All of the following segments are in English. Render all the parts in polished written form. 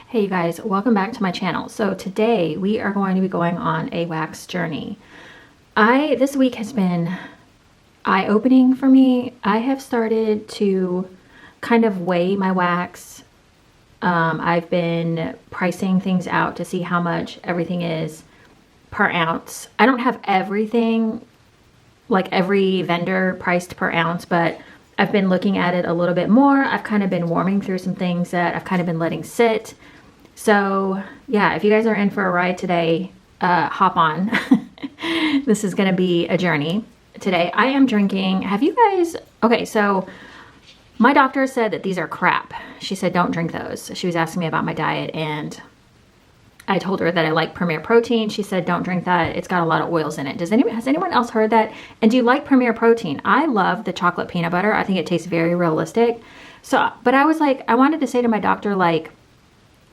Hey you guys, welcome back to my channel. So today we are going to be going on a wax journey. This week has been eye-opening for me. I have started to kind of weigh my wax. I've been pricing things out to see how much everything is per ounce. I don't have everything, like every vendor priced per ounce, but I've been looking at it a little bit more. I've kind of been warming through some things that I've kind of been letting sit. So yeah, if you guys are in for a ride today, hop on. This is going to be a journey. Today I am drinking, okay, so my doctor said that these are crap. She said don't drink those. She was asking me about my diet and I told her that I like Premier Protein. She said don't drink that. It's got a lot of oils in it. Has anyone else heard that? And do you like Premier Protein? I love the chocolate peanut butter. I think it tastes very realistic. So, but I was like, I wanted to say to my doctor, like,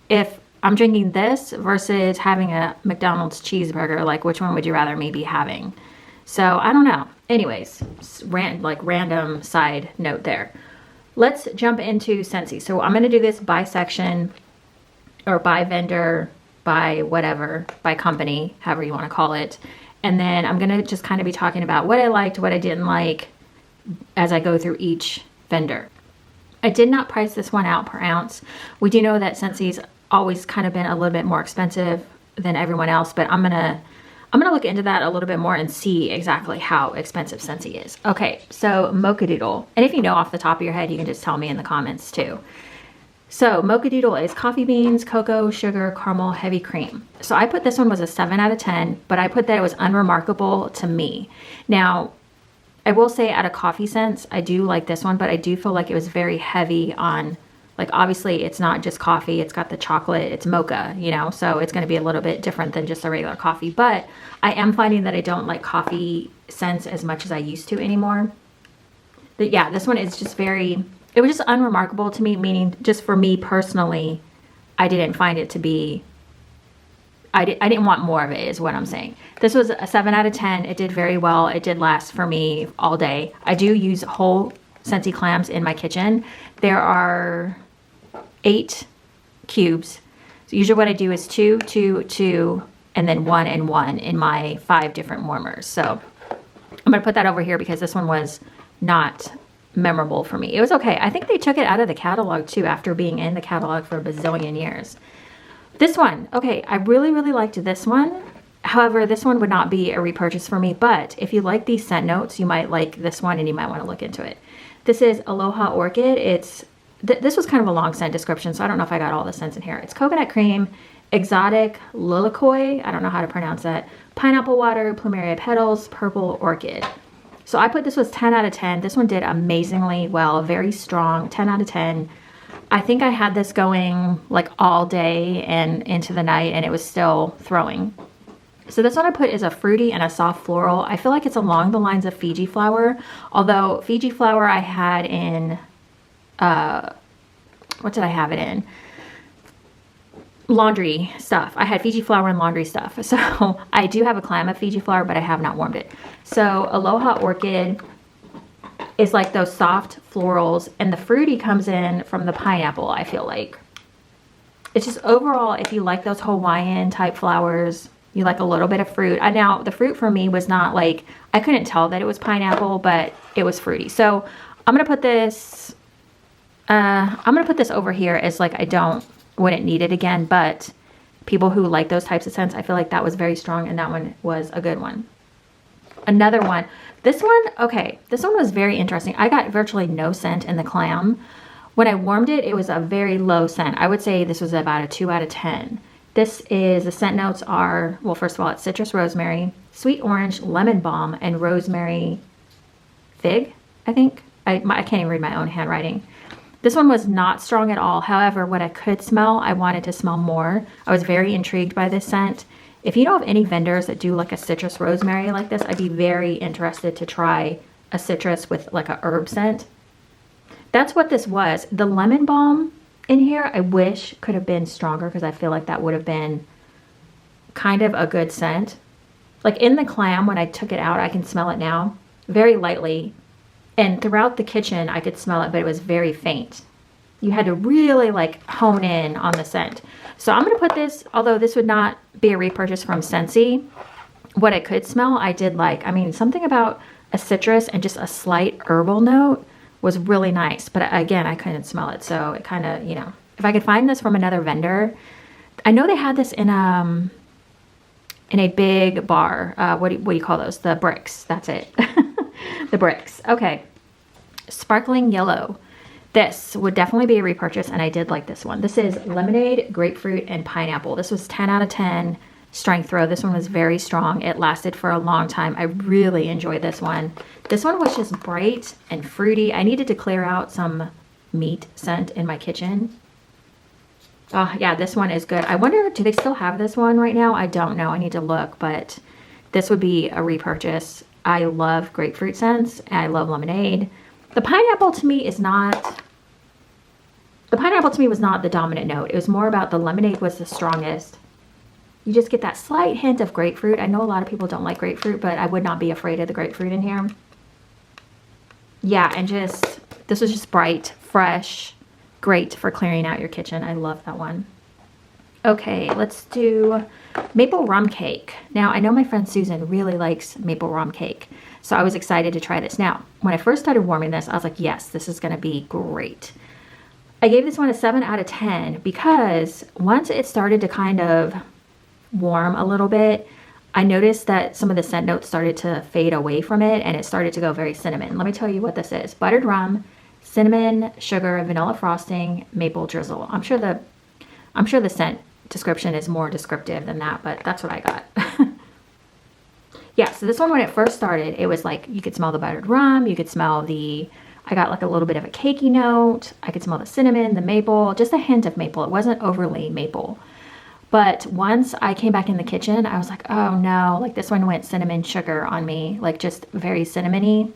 if I'm drinking this versus having a McDonald's cheeseburger, like which one would you rather me be having? So I don't know. Anyways, random side note there. Let's jump into Scentsy. So I'm going to do this by section or by vendor, by whatever, by company, however you want to call it. And then I'm going to just kind of be talking about what I liked, what I didn't like as I go through each vendor. I did not price this one out per ounce. We do know that Scentsy's always kind of been a little bit more expensive than everyone else, but I'm gonna look into that a little bit more and see exactly how expensive Scentsy is. Okay, so Mocha Doodle, and if you know off the top of your head, you can just tell me in the comments too. So Mocha Doodle is coffee beans, cocoa, sugar, caramel, heavy cream. So I put this one was a 7 out of 10, but I put that it was unremarkable to me. Now, I will say out of coffee scents, I do like this one, but I do feel like it was very heavy on, like obviously it's not just coffee, it's got the chocolate, it's mocha, you know, so it's going to be a little bit different than just a regular coffee. But I am finding that I don't like coffee scents as much as I used to anymore. But yeah, this one is just it was just unremarkable to me, meaning just for me personally, I didn't find it to be, I didn't want more of it is what I'm saying. This was a 7 out of 10. It did very well. It did last for me all day. I do use whole Scentsy clams in my kitchen. There are 8 cubes. So usually what I do is 2, 2, 2, and then 1 and 1 in my 5 different warmers. So I'm going to put that over here because this one was not memorable for me. It was okay. I think they took it out of the catalog too after being in the catalog for a bazillion years. This one, okay, I really, really liked this one. However, this one would not be a repurchase for me, but if you like these scent notes, you might like this one and you might want to look into it. This is Aloha Orchid. This was kind of a long scent description, so I don't know if I got all the scents in here. It's coconut cream, exotic lilikoi, I don't know how to pronounce that, pineapple water, plumeria petals, purple orchid. So I put this was 10 out of 10. This one did amazingly well, very strong, 10 out of 10. I think I had this going like all day and into the night and it was still throwing. So this one I put is a fruity and a soft floral. I feel like it's along the lines of Fiji flower, although Fiji flower I had in, what did I have it in? Laundry stuff. I had Fiji flower and laundry stuff. So I do have a clam of Fiji flower, but I have not warmed it. So Aloha Orchid is like those soft florals and the fruity comes in from the pineapple, I feel like. It's just overall, if you like those Hawaiian type flowers, you like a little bit of fruit. Now, the fruit for me was not like, I couldn't tell that it was pineapple, but it was fruity. So I'm going to put this, over here as like, wouldn't need it again, but people who like those types of scents, I feel like that was very strong and that one was a good one. Another one, this one, okay, this one was very interesting. I got virtually no scent in the clam. When I warmed it, it was a very low scent. I would say this was about a 2 out of 10. The scent notes are, well, first of all, it's citrus rosemary, sweet orange, lemon balm, and rosemary fig, I think. I can't even read my own handwriting. This one was not strong at all. However, what I could smell, I wanted to smell more. I was very intrigued by this scent. If you know of any vendors that do like a citrus rosemary like this, I'd be very interested to try a citrus with like a herb scent. That's what this was. The lemon balm in here, I wish could have been stronger because I feel like that would have been kind of a good scent. Like in the clam, when I took it out, I can smell it now very lightly. And throughout the kitchen, I could smell it, but it was very faint. You had to really like hone in on the scent. So I'm going to put this, although this would not be a repurchase from Scentsy, what I could smell, I did like. I mean, something about a citrus and just a slight herbal note was really nice. But again, I couldn't smell it. So it kind of, you know, if I could find this from another vendor. I know they had this in a big bar. What do you call those? The bricks. That's it. The bricks. Okay. Sparkling yellow. This would definitely be a repurchase, and I did like this one. This is lemonade, grapefruit, and pineapple. This was 10 out of 10 strength throw. This one was very strong. It lasted for a long time. I really enjoyed this one. This one was just bright and fruity. I needed to clear out some meat scent in my kitchen. Oh, yeah, this one is good. I wonder, do they still have this one right now? I don't know. I need to look, but this would be a repurchase. I love grapefruit scents. And I love lemonade. The pineapple to me is not... The pineapple to me was not the dominant note. It was more about the lemonade was the strongest. You just get that slight hint of grapefruit. I know a lot of people don't like grapefruit, but I would not be afraid of the grapefruit in here. Yeah, and just, this was just bright, fresh, great for clearing out your kitchen. I love that one. Okay, let's do maple rum cake. Now, I know my friend Susan really likes maple rum cake, so I was excited to try this. Now, when I first started warming this, I was like, yes, this is going to be great. I gave this one a 7 out of 10 because once it started to kind of warm a little bit, I noticed that some of the scent notes started to fade away from it and it started to go very cinnamon. Let me tell you what this is. Buttered rum, cinnamon, sugar, vanilla frosting, maple drizzle. I'm sure the scent description is more descriptive than that, but that's what I got. Yeah, so this one, when it first started, it was like you could smell the buttered rum, you could smell the... I got like a little bit of a cakey note. I could smell the cinnamon, the maple, just a hint of maple. It wasn't overly maple. But once I came back in the kitchen, I was like, oh no, like this one went cinnamon sugar on me, like just very cinnamony.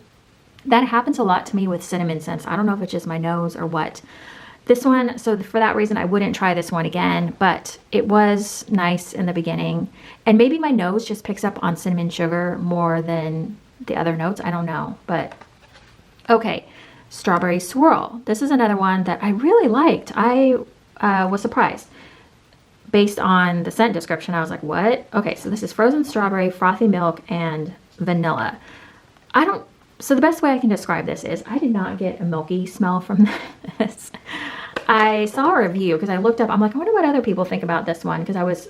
That happens a lot to me with cinnamon scents. I don't know if it's just my nose or what. This one, so for that reason, I wouldn't try this one again, but it was nice in the beginning. And maybe my nose just picks up on cinnamon sugar more than the other notes. I don't know, but okay. Strawberry swirl. This is another one that I really liked. I was surprised. Based on the scent description, I was like, what? Okay, so this is frozen strawberry, frothy milk, and vanilla. So the best way I can describe this is I did not get a milky smell from this. I saw a review because I looked up, I'm like, I wonder what other people think about this one, because I was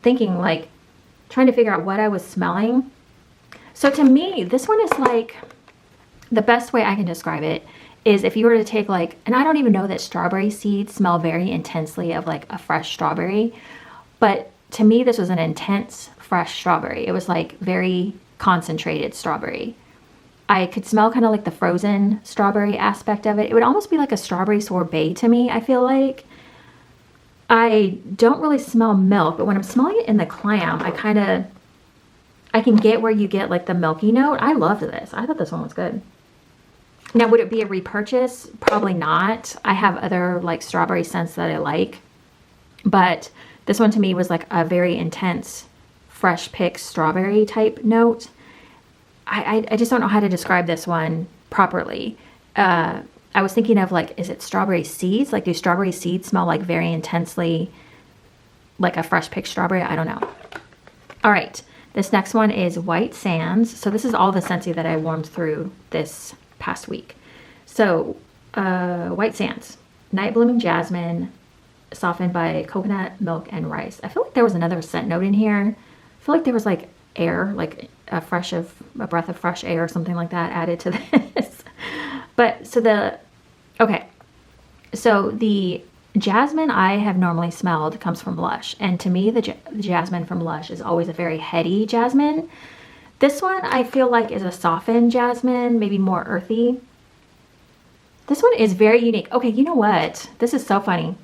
thinking, like, trying to figure out what I was smelling. So to me, this one is like... The best way I can describe it is if you were to take like, and I don't even know that strawberry seeds smell very intensely of like a fresh strawberry, but to me this was an intense fresh strawberry. It was like very concentrated strawberry. I could smell kind of like the frozen strawberry aspect of it. It would almost be like a strawberry sorbet to me, I feel like. I don't really smell milk, but when I'm smelling it in the clam, I can get where you get like the milky note. I loved this. I thought this one was good. Now, would it be a repurchase? Probably not. I have other like strawberry scents that I like, but this one to me was like a very intense, fresh pick strawberry type note. I just don't know how to describe this one properly. I was thinking of like, is it strawberry seeds? Like, do strawberry seeds smell like very intensely like a fresh picked strawberry? I don't know. All right. This next one is White Sands. So this is all the Scentsy that I warmed through this past week. So White Sands, Night Blooming Jasmine, softened by coconut, milk, and rice. I feel like there was another scent note in here. I feel like there was like air, like a breath of fresh air or something like that added to this. But so the jasmine I have normally smelled comes from Lush, and to me the jasmine from Lush is always a very heady jasmine. This one I feel like is a softened jasmine, maybe more earthy. This one is very unique. Okay, you know what? This is so funny.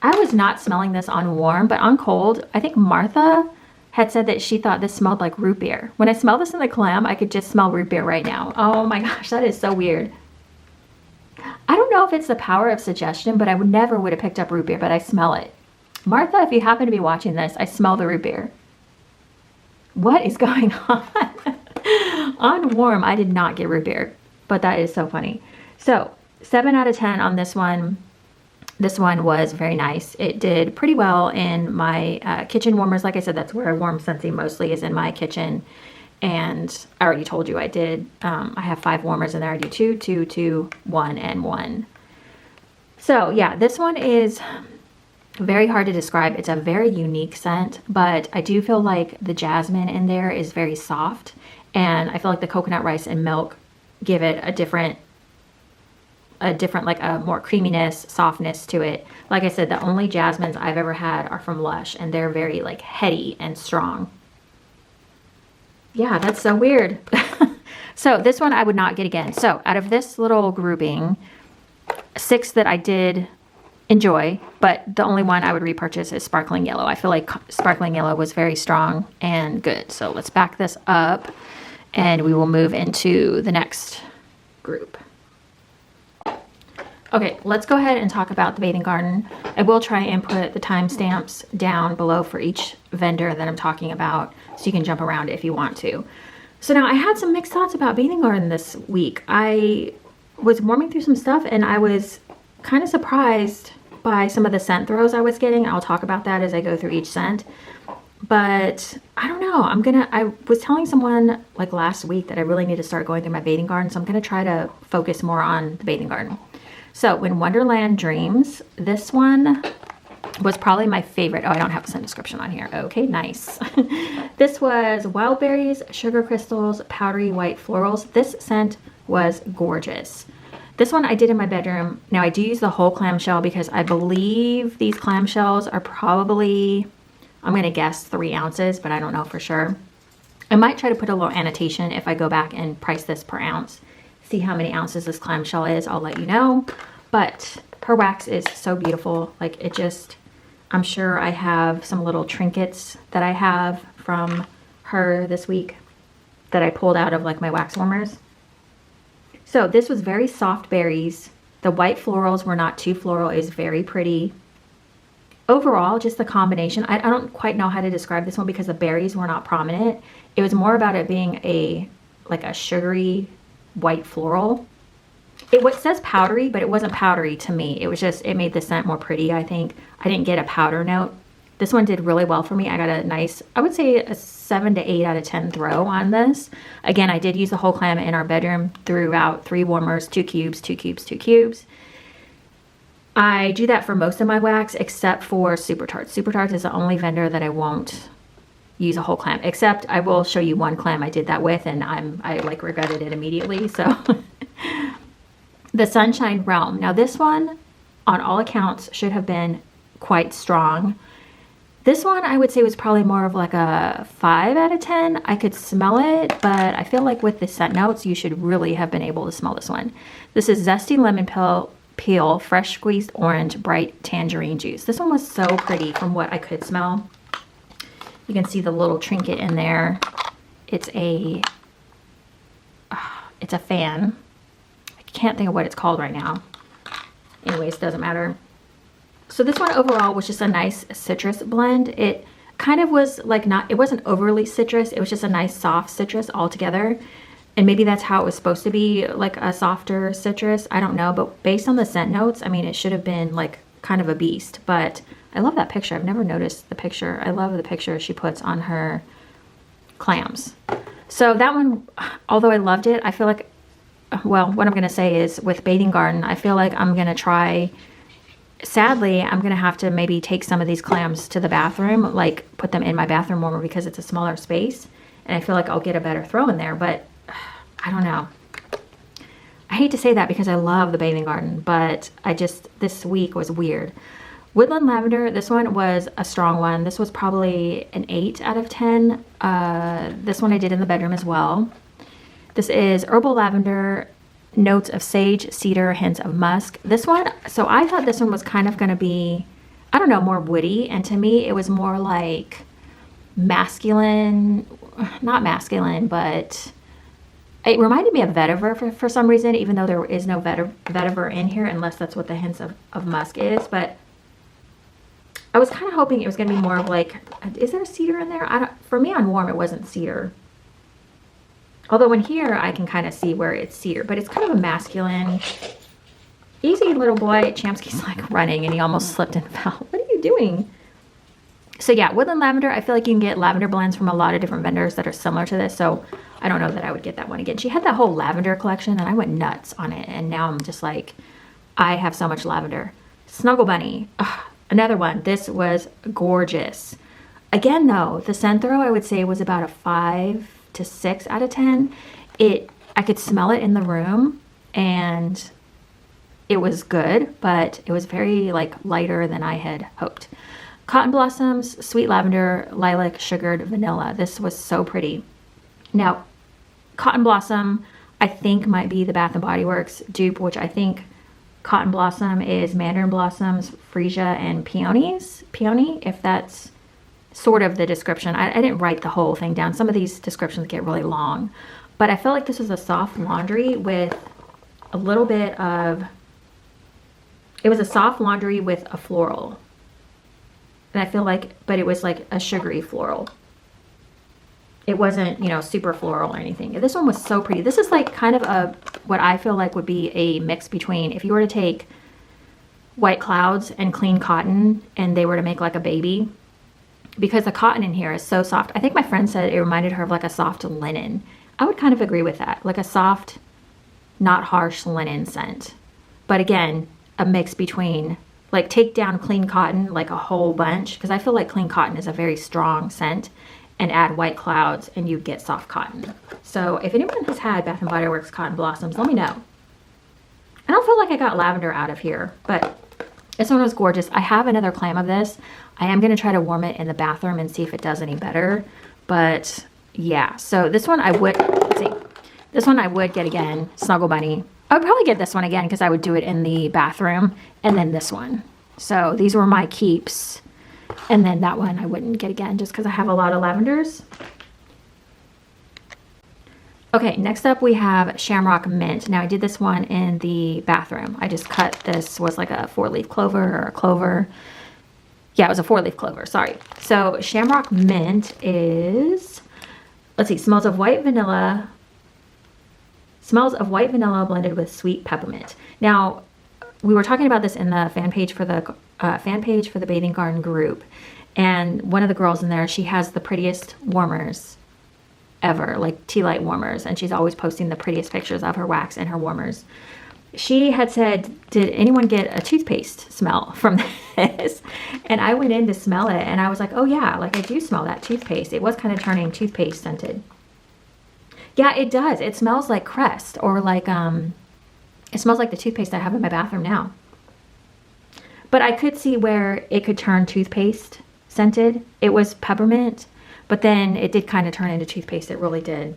I was not smelling this on warm, but on cold, I think Martha had said that she thought this smelled like root beer. When I smell this in the clam, I could just smell root beer right now. Oh my gosh, that is so weird. I don't know if it's the power of suggestion, but I never would have picked up root beer, but I smell it. Martha, if you happen to be watching this, I smell the root beer. What is going on? On warm, I did not get root beer, but that is so funny. So 7 out of 10 on this one. This one was very nice. It did pretty well in my kitchen warmers. Like I said, that's where I warm Scentsy mostly, is in my kitchen. And I already told you I did. I have 5 warmers in there. I do 2, 2, 2, 1, and 1. So yeah, this one is very hard to describe. It's a very unique scent, but I do feel like the jasmine in there is very soft. And I feel like the coconut rice and milk give it a different like a more creaminess, softness to it. Like I said, the only jasmines I've ever had are from Lush, and they're very like heady and strong. Yeah, that's so weird. So this one I would not get again. So out of this little grouping, 6 that I did enjoy, but the only one I would repurchase is Sparkling Yellow. I feel like Sparkling Yellow was very strong and good. So let's back this up and we will move into the next group. Okay, let's go ahead and talk about the Bathing Garden. I will try and put the timestamps down below for each vendor that I'm talking about, so you can jump around if you want to. So now I had some mixed thoughts about Bathing Garden this week. I was warming through some stuff and I was kind of surprised by some of the scent throws I was getting. I'll talk about that as I go through each scent. But I don't know, I was telling someone like last week that I really need to start going through my Bathing Garden, so I'm gonna try to focus more on the Bathing Garden. So When Wonderland Dreams, this one was probably my favorite. Oh, I don't have a scent description on here. Okay, nice. This was wild berries, sugar crystals, powdery white florals. This scent was gorgeous. This one I did in my bedroom. Now I do use the whole clamshell because I believe these clamshells are probably, I'm gonna guess 3 ounces, but I don't know for sure. I might try to put a little annotation if I go back and price this per ounce. See how many ounces this clamshell is, I'll let you know. But her wax is so beautiful. Like it just, I'm sure I have some little trinkets that I have from her this week that I pulled out of like my wax warmers. So this was very soft berries. The white florals were not too floral. It was very pretty. Overall, just the combination, I don't quite know how to describe this one because the berries were not prominent. It was more about it being like a sugary white floral. It says powdery, but it wasn't powdery to me. It was just, it made the scent more pretty, I think. I didn't get a powder note. This one did really well for me. I got a nice, I would say a 7 to 8 out of 10 throw on this. Again, I did use the whole clam in our bedroom throughout 3 warmers, 2 cubes, 2 cubes, 2 cubes. I do that for most of my wax except for Super Tarts. Super Tarts is the only vendor that I won't use a whole clam, except I will show you one clam I did that with and I like regretted it immediately. So the Sunshine Realm. Now this one on all accounts should have been quite strong. This one I would say was probably more of like a 5 out of 10. I could smell it, but I feel like with the scent notes, you should really have been able to smell this one. This is Zesty Lemon Peel, Fresh Squeezed Orange, Bright Tangerine Juice. This one was so pretty from what I could smell. You can see the little trinket in there. It's a fan. I can't think of what it's called right now. Anyways, doesn't matter. So this one overall was just a nice citrus blend. It kind of was like it wasn't overly citrus. It was just a nice soft citrus altogether. And maybe that's how it was supposed to be, like a softer citrus. I don't know, but based on the scent notes, I mean, it should have been like kind of a beast. But I love that picture. I've never noticed the picture. I love the picture she puts on her clams. So that one, although I loved it, I feel like, well, what I'm going to say is with Bathing Garden, I feel like I'm going to try, sadly, I'm going to have to maybe take some of these clams to the bathroom, like put them in my bathroom warmer because it's a smaller space. And I feel like I'll get a better throw in there, but I don't know. I hate to say that because I love the Bathing Garden, but this week was weird. Woodland Lavender, this one was a strong one. This was probably an 8 out of 10. This one I did in the bedroom as well. This is Herbal Lavender, notes of sage, cedar, hints of musk. This one, so I thought this one was kind of going to be, I don't know, more woody. And to me, it was more like masculine, not masculine, but it reminded me of vetiver for some reason, even though there is no vetiver in here, unless that's what the hints of musk is. But I was kind of hoping it was going to be more of like, is there cedar in there? For me on warm, it wasn't cedar. Although in here, I can kind of see where it's cedar, but it's kind of a masculine. Easy, little boy. Champsky's like running and he almost slipped and fell. What are you doing? So yeah, woodland lavender, I feel like you can get lavender blends from a lot of different vendors that are similar to this. So I don't know that I would get that one again. She had that whole lavender collection and I went nuts on it. And now I'm just like, I have so much lavender. Snuggle Bunny, another one. This was gorgeous. Again though, the scent throw I would say was about a 5 to 6 out of 10. I could smell it in the room and it was good, but it was very like lighter than I had hoped. Cotton Blossoms, Sweet Lavender, Lilac, Sugared Vanilla. This was so pretty. Now, Cotton Blossom, I think might be the Bath & Body Works dupe, which I think Cotton Blossom is Mandarin Blossoms, Freesia, and Peonies. Peony, if that's sort of the description. I didn't write the whole thing down. Some of these descriptions get really long. But I felt like this was a soft laundry with a little bit of... It was a soft laundry with a floral. And I feel like, but it was like a sugary floral. It wasn't, you know, super floral or anything. This one was so pretty. This is like kind of what I feel like would be a mix between, if you were to take White Clouds and clean cotton and they were to make like a baby, because the cotton in here is so soft. I think my friend said it reminded her of like a soft linen. I would kind of agree with that. Like a soft, not harsh linen scent. But again, a mix between... Like take down clean cotton, like a whole bunch, because I feel like clean cotton is a very strong scent, and add White Clouds and you get soft cotton. So if anyone has had Bath & Body Works Cotton Blossoms, let me know. I don't feel like I got lavender out of here, but this one was gorgeous. I have another clam of this. I am going to try to warm it in the bathroom and see if it does any better. But yeah, so this one I would, let's see, this one I would get again, Snuggle Bunny. I would probably get this one again because I would do it in the bathroom, and then this one. So these were my keeps. And then that one I wouldn't get again just because I have a lot of lavenders. Okay, next up we have Shamrock Mint. Now I did this one in the bathroom. I just cut, this was like a 4-leaf clover or a clover. Yeah, it was a 4-leaf clover, sorry. So Shamrock Mint is, let's see, smells of white vanilla. Smells of white vanilla blended with sweet peppermint. Now, we were talking about this in the fan page for the Bathing Garden group, and one of the girls in there, she has the prettiest warmers ever, like tea light warmers, and she's always posting the prettiest pictures of her wax and her warmers. She had said, "Did anyone get a toothpaste smell from this?" And I went in to smell it, and I was like, "Oh yeah, like I do smell that toothpaste." It was kind of turning toothpaste scented. Yeah, it does. It smells like Crest, or like, it smells like the toothpaste I have in my bathroom now. But I could see where it could turn toothpaste scented. It was peppermint, but then it did kind of turn into toothpaste. It really did.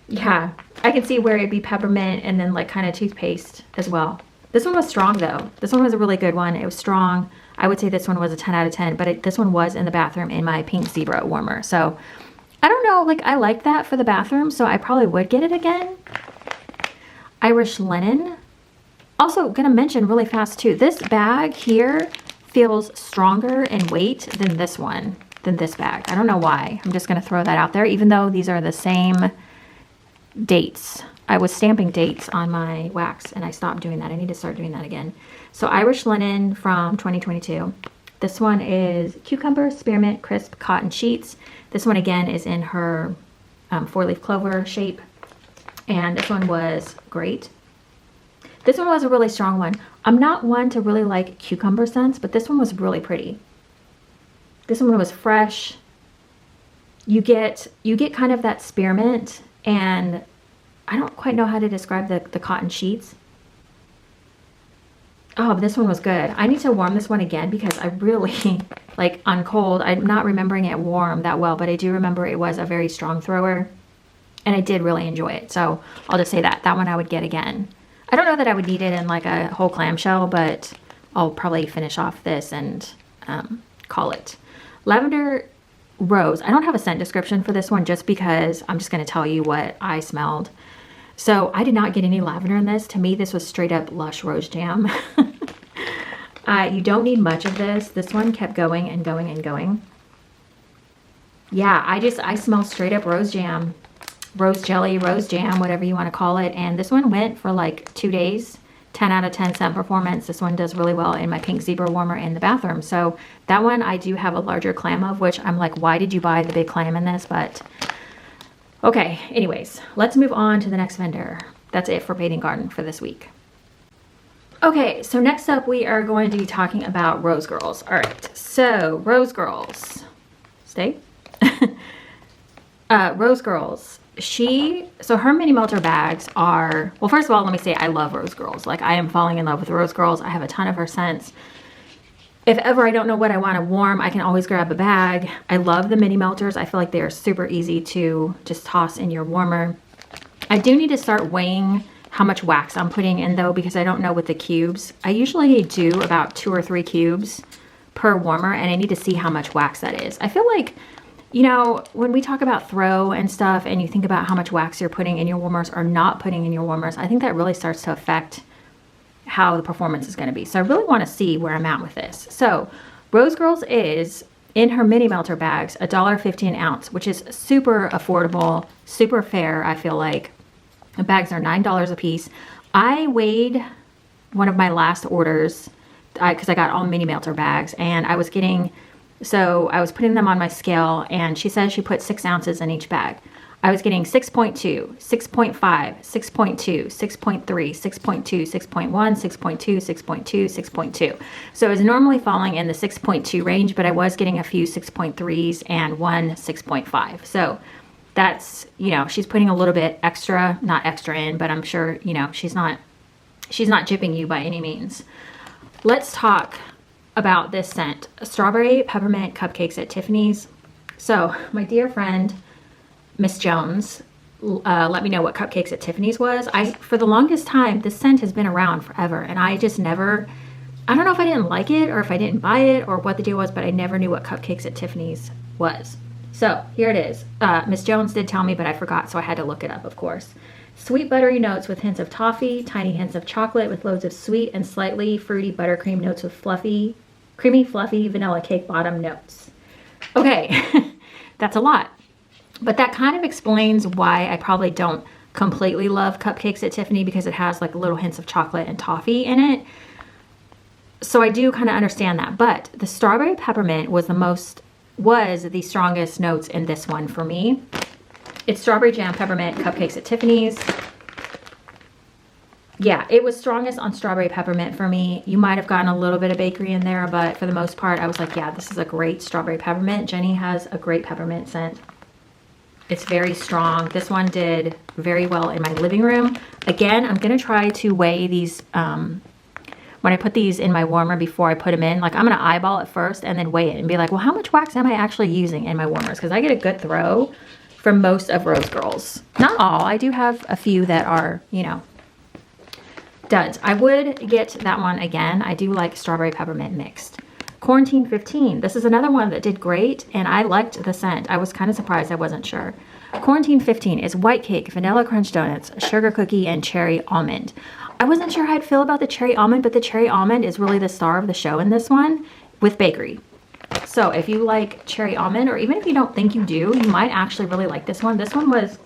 Yeah, I can see where it'd be peppermint and then like kind of toothpaste as well. This one was strong though. This one was a really good one. It was strong. I would say this one was a 10 out of 10, but this one was in the bathroom in my pink zebra warmer. So I don't know, like I like that for the bathroom, so I probably would get it again. Irish Linen. Also gonna mention really fast too, this bag here feels stronger in weight than this one, than this bag. I don't know why. I'm just gonna throw that out there, even though these are the same dates. I was stamping dates on my wax and I stopped doing that. I need to start doing that again. So Irish Linen from 2022. This one is Cucumber, Spearmint, Crisp Cotton Sheets. This one again is in her 4-leaf clover shape. And this one was great. This one was a really strong one. I'm not one to really like cucumber scents, but this one was really pretty. This one was fresh. You get kind of that spearmint, and I don't quite know how to describe the cotton sheets. Oh, but this one was good. I need to warm this one again because I really, like on cold, I'm not remembering it warm that well, but I do remember it was a very strong thrower and I did really enjoy it. So I'll just say that one I would get again. I don't know that I would need it in like a whole clamshell, but I'll probably finish off this and call it. Lavender Rose. I don't have a scent description for this one just because I'm just going to tell you what I smelled. So I did not get any lavender in this. To me, this was straight up Lush Rose Jam. You don't need much of this. This one kept going and going and going. Yeah, I smell straight up rose jam, rose jelly, rose jam, whatever you want to call it. And this one went for like 2 days 10 out of 10 scent performance. This one does really well in my pink zebra warmer in the bathroom. So that one I do have a larger clam of, which I'm like, why did you buy the big clam in this? But okay, anyways, let's move on to the next vendor. That's it for Bathing Garden for this week. Okay, so next up we are going to be talking about Rosegirls. All right, so Rosegirls, stay. Rosegirls. So her mini melter bags are, well, first of all, let me say I love Rosegirls. Like, I am falling in love with Rosegirls. I have a ton of her scents. If ever I don't know what I want to warm, I can always grab a bag. I love the mini melters. I feel like they are super easy to just toss in your warmer. I do need to start weighing how much wax I'm putting in though, because I don't know with the cubes. I usually do about 2 or 3 cubes per warmer, and I need to see how much wax that is. I feel like, you know, when we talk about throw and stuff and you think about how much wax you're putting in your warmers or not putting in your warmers, I think that really starts to affect how the performance is going to be. So I really want to see where I'm at with this. So Rosegirls is, in her mini melter bags, $1.50 an ounce, which is super affordable, super fair, I feel like. The bags are $9 a piece. I weighed one of my last orders because I got all mini melter bags, and I was getting, so I was putting them on my scale, and she says she put 6 ounces in each bag. I was getting 6.2, 6.5, 6.2, 6.3, 6.2, 6.1, 6.2, 6.2, 6.2. So it was normally falling in the 6.2 range, but I was getting a few 6.3s and one 6.5. So that's, you know, she's putting a little bit extra, not extra in, but I'm sure, you know, she's not gypping you by any means. Let's talk about this scent, Strawberry Peppermint Cupcakes at Tiffany's. So my dear friend, Miss Jones, let me know what Cupcakes at Tiffany's was. For the longest time, this scent has been around forever, and I just never, I don't know if I didn't like it or if I didn't buy it or what the deal was, but I never knew what Cupcakes at Tiffany's was. So here it is. Miss Jones did tell me, but I forgot, so I had to look it up, of course. Sweet buttery notes with hints of toffee, tiny hints of chocolate with loads of sweet and slightly fruity buttercream notes with creamy, fluffy vanilla cake bottom notes. Okay, that's a lot. But that kind of explains why I probably don't completely love Cupcakes at Tiffany, because it has like little hints of chocolate and toffee in it. So I do kind of understand that. But the strawberry peppermint was the strongest notes in this one for me. It's strawberry jam peppermint Cupcakes at Tiffany's. Yeah, it was strongest on strawberry peppermint for me. You might have gotten a little bit of bakery in there, but for the most part, I was like, yeah, this is a great strawberry peppermint. Jenny has a great peppermint scent. It's very strong. This one did very well in my living room. Again, I'm going to try to weigh these when I put these in my warmer before I put them in. Like, I'm going to eyeball it first and then weigh it and be like, well, how much wax am I actually using in my warmers? Because I get a good throw from most of Rosegirls. Not all. I do have a few that are, you know, duds. I would get that one again. I do like strawberry peppermint mixed. Quarantine 15. This is another one that did great, and I liked the scent. I was kind of surprised. I wasn't sure. Quarantine 15 is white cake, vanilla crunch donuts, sugar cookie, and cherry almond. I wasn't sure how I'd feel about the cherry almond, but the cherry almond is really the star of the show in this one with bakery. So if you like cherry almond, or even if you don't think you do, you might actually really like this one. This one was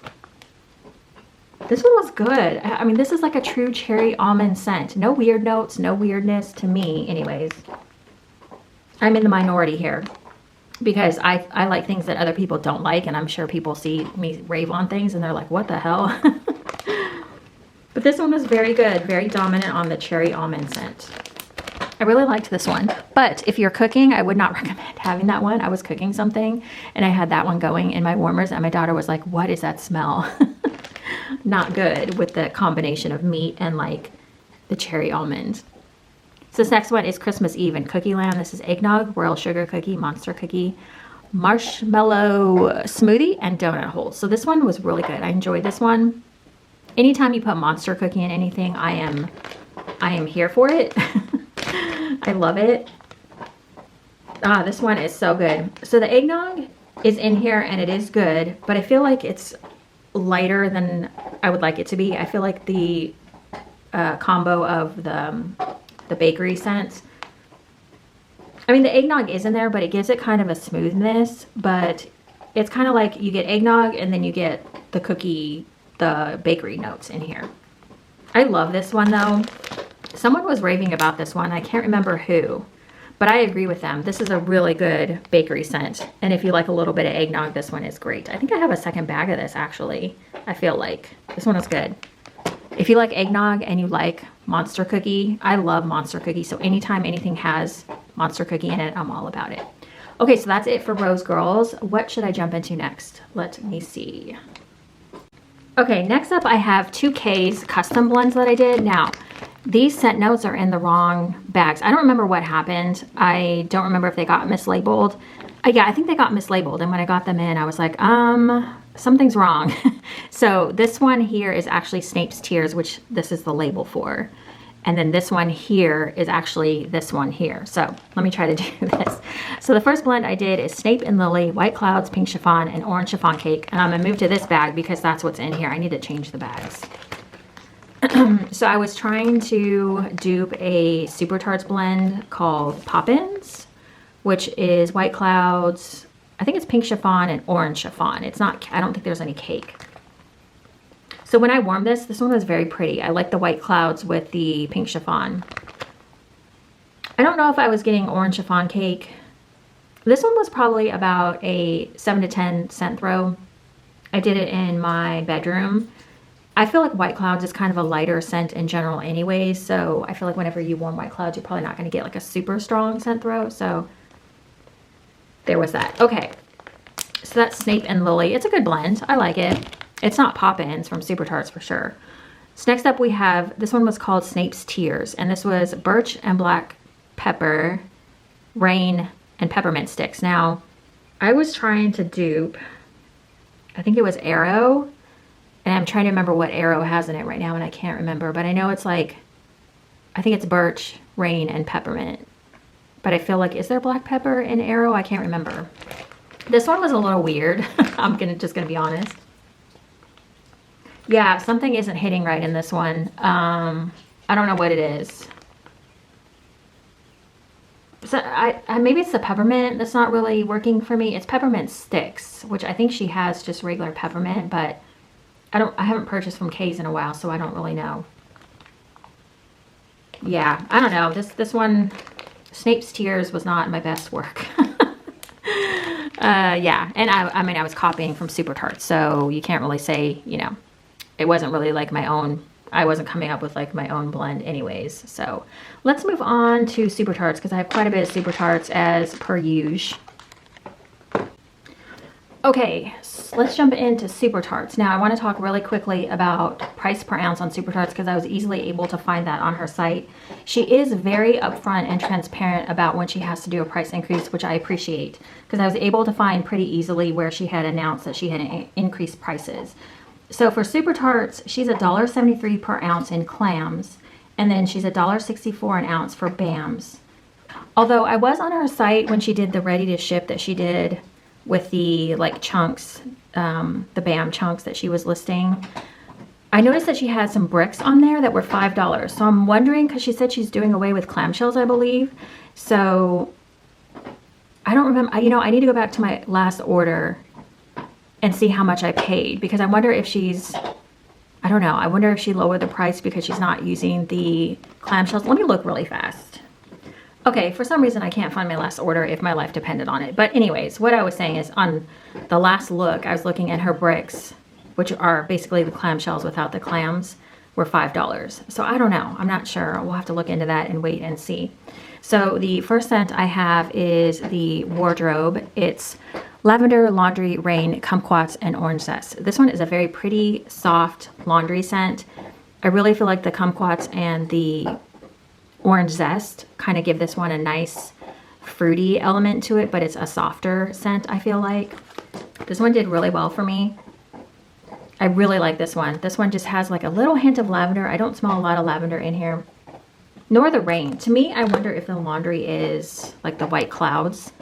good. I mean, this is like a true cherry almond scent. No weird notes, no weirdness to me anyways. I'm in the minority here because I like things that other people don't like, and I'm sure people see me rave on things and they're like, what the hell? But this one was very good, very dominant on the cherry almond scent. I really liked this one, but if you're cooking, I would not recommend having that one. I was cooking something and I had that one going in my warmers, and my daughter was like, what is that smell? Not good with the combination of meat and like the cherry almond. So this next one is Christmas Eve in Cookie Land. This is eggnog, royal sugar cookie, monster cookie, marshmallow smoothie, and donut holes. So this one was really good. I enjoyed this one. Anytime you put monster cookie in anything, I am here for it. I love it. Ah, this one is so good. So the eggnog is in here and it is good, but I feel like it's lighter than I would like it to be. I feel like the combo of the bakery scents, I mean, the eggnog is in there, but it gives it kind of a smoothness, but it's kind of like you get eggnog and then you get the cookie, the bakery notes in here. I love this one though. Someone was raving about this one. I can't remember who, but I agree with them. This is a really good bakery scent. And if you like a little bit of eggnog, this one is great. I think I have a second bag of this actually. I feel like this one is good. If you like eggnog and you like Monster Cookie, I love Monster Cookie. So anytime anything has Monster Cookie in it, I'm all about it. Okay, so that's it for Rosegirls. What should I jump into next? Let me see. Okay, next up I have 2K's custom blends that I did. Now, these scent notes are in the wrong bags. I don't remember what happened. I don't remember if they got mislabeled. Yeah, I think they got mislabeled. And when I got them in, I was like, something's wrong. So this one here is actually Snape's Tears, which this is the label for. And then this one here is actually this one here. So let me try to do this. So the first blend I did is Snape and Lily, White Clouds, Pink Chiffon, and Orange Chiffon Cake. And I'm gonna move to this bag because that's what's in here. I need to change the bags. So I was trying to dupe a Super Tarts blend called Poppins, which is White Clouds, I think it's Pink Chiffon and Orange Chiffon. It's not, I don't think there's any cake. So when I warmed this one was very pretty. I like the White Clouds with the Pink Chiffon. I don't know if I was getting Orange Chiffon Cake. This one was probably about a 7 to 10 scent throw. I did it in my bedroom. I feel like White Clouds is kind of a lighter scent in general anyways, so I feel like whenever you warm White Clouds, you're probably not going to get like a super strong scent throw, so there was that. Okay, so that's Snape and Lily. It's a good blend. I like it. It's not Poppins from Super Tarts for sure. So next up we have, this one was called Snape's Tears, and this was birch and black pepper, rain, and peppermint sticks. Now, I was trying to dupe, I think it was Arrow, and I'm trying to remember what Arrow has in it right now, and I can't remember, but I know it's like, I think it's birch, rain, and peppermint. But I feel like, is there black pepper in Arrow? I can't remember. This one was a little weird. I'm just gonna be honest. Yeah, something isn't hitting right in this one. I don't know what it is. So maybe it's the peppermint that's not really working for me. It's peppermint sticks, which I think she has just regular peppermint, but I haven't purchased from K's in a while, so I don't really know. Yeah, I don't know. This one, Snape's Tears, was not my best work. Yeah, and I mean, I was copying from Super Tarts, so you can't really say, you know, it wasn't really like my own, I wasn't coming up with like my own blend anyways. So let's move on to Super Tarts because I have quite a bit of Super Tarts as per usual. Okay, so let's jump into Super Tarts. Now I want to talk really quickly about price per ounce on Super Tarts because I was easily able to find that on her site. She is very upfront and transparent about when she has to do a price increase, which I appreciate because I was able to find pretty easily where she had announced that she had increased prices. So for Super Tarts, she's $1.73 per ounce in clams, and then she's $1.64 an ounce for BAMs. Although I was on her site when she did the ready to ship that she did with the like chunks, the BAM chunks that she was listing. I noticed that she had some bricks on there that were $5. So I'm wondering, because she said she's doing away with clamshells, I believe. So I don't remember, you know, I need to go back to my last order and see how much I paid, because I wonder if she's, I don't know, I wonder if she lowered the price because she's not using the clamshells. Let me look really fast. Okay, for some reason I can't find my last order if my life depended on it. But anyways, what I was saying is on the last look, I was looking at her bricks, which are basically the clamshells without the clams, were $5. So I don't know, I'm not sure. We'll have to look into that and wait and see. So the first scent I have is the Wardrobe. It's Lavender, Laundry, Rain, Kumquats, and Orange Zest. This one is a very pretty, soft laundry scent. I really feel like the Kumquats and the Orange Zest kind of give this one a nice fruity element to it, but it's a softer scent, I feel like. This one did really well for me. I really like this one. This one just has like a little hint of lavender. I don't smell a lot of lavender in here. Nor the Rain. To me, I wonder if the laundry is like the White Clouds.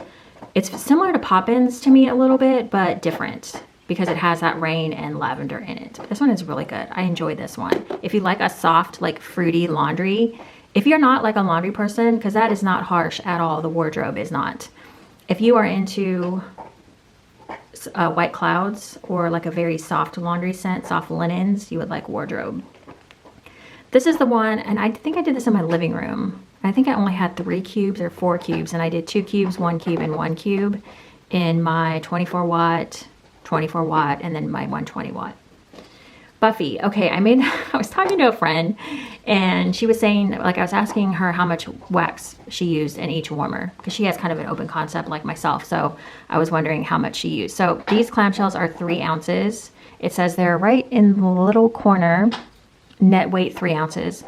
It's similar to Poppins to me a little bit, but different because it has that rain and lavender in it. This one is really good. I enjoy this one. If you like a soft, like fruity laundry, if you're not like a laundry person, because that is not harsh at all, the Wardrobe is not. If you are into White Clouds or like a very soft laundry scent, soft linens, you would like Wardrobe. This is the one, and I think I did this in my living room. I think I only had 3 cubes or 4 cubes, and I did 2 cubes, 1 cube, and 1 cube in my 24 watt, and then my 120 watt. Buffy. Okay, I was talking to a friend, and she was saying, like, I was asking her how much wax she used in each warmer, because she has kind of an open concept like myself, so I was wondering how much she used. So these clamshells are 3 ounces. It says they're right in the little corner, net weight 3 ounces.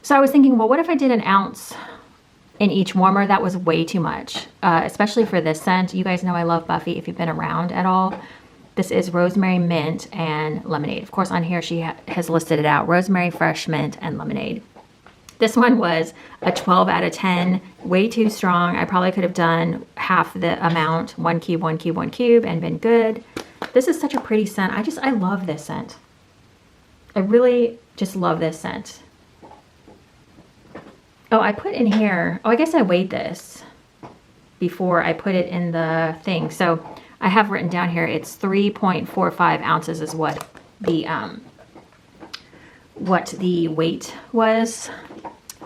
So I was thinking, well, what if I did an ounce in each warmer? That was way too much, especially for this scent. You guys know I love Buffy if you've been around at all. This is rosemary, mint, and lemonade. Of course, on here she has listed it out. Rosemary, fresh mint, and lemonade. This one was a 12 out of 10. Way too strong. I probably could have done half the amount. 1 cube, 1 cube, 1 cube, and been good. This is such a pretty scent. I love this scent. I really just love this scent. Oh, I put in here, I guess I weighed this before I put it in the thing. So I have written down here, it's 3.45 ounces is what the weight was.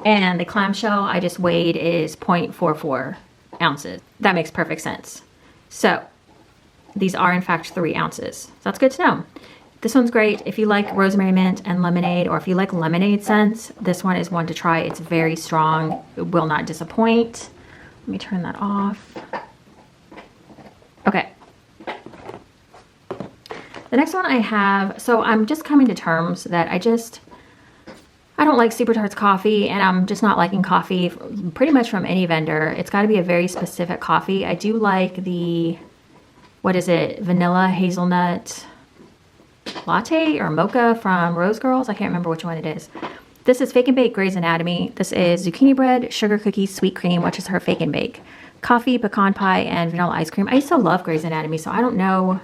And the clamshell I just weighed is 0.44 ounces. That makes perfect sense. So these are in fact 3 ounces. So that's good to know. This one's great if you like rosemary, mint, and lemonade, or if you like lemonade scents. This one is one to try. It's very strong. It will not disappoint. Let me turn that off. Okay. The next one I have, so I'm just coming to terms that I don't like Super Tarts coffee, and I'm just not liking coffee pretty much from any vendor. It's got to be a very specific coffee. I do like the, what is it, vanilla hazelnut latte or mocha from Rosegirls. I can't remember which one it is. This is Fake and Bake Grey's Anatomy. This is zucchini bread, sugar cookies, sweet cream, which is her Fake and Bake. Coffee, pecan pie, and vanilla ice cream. I used to love Grey's Anatomy, so I don't know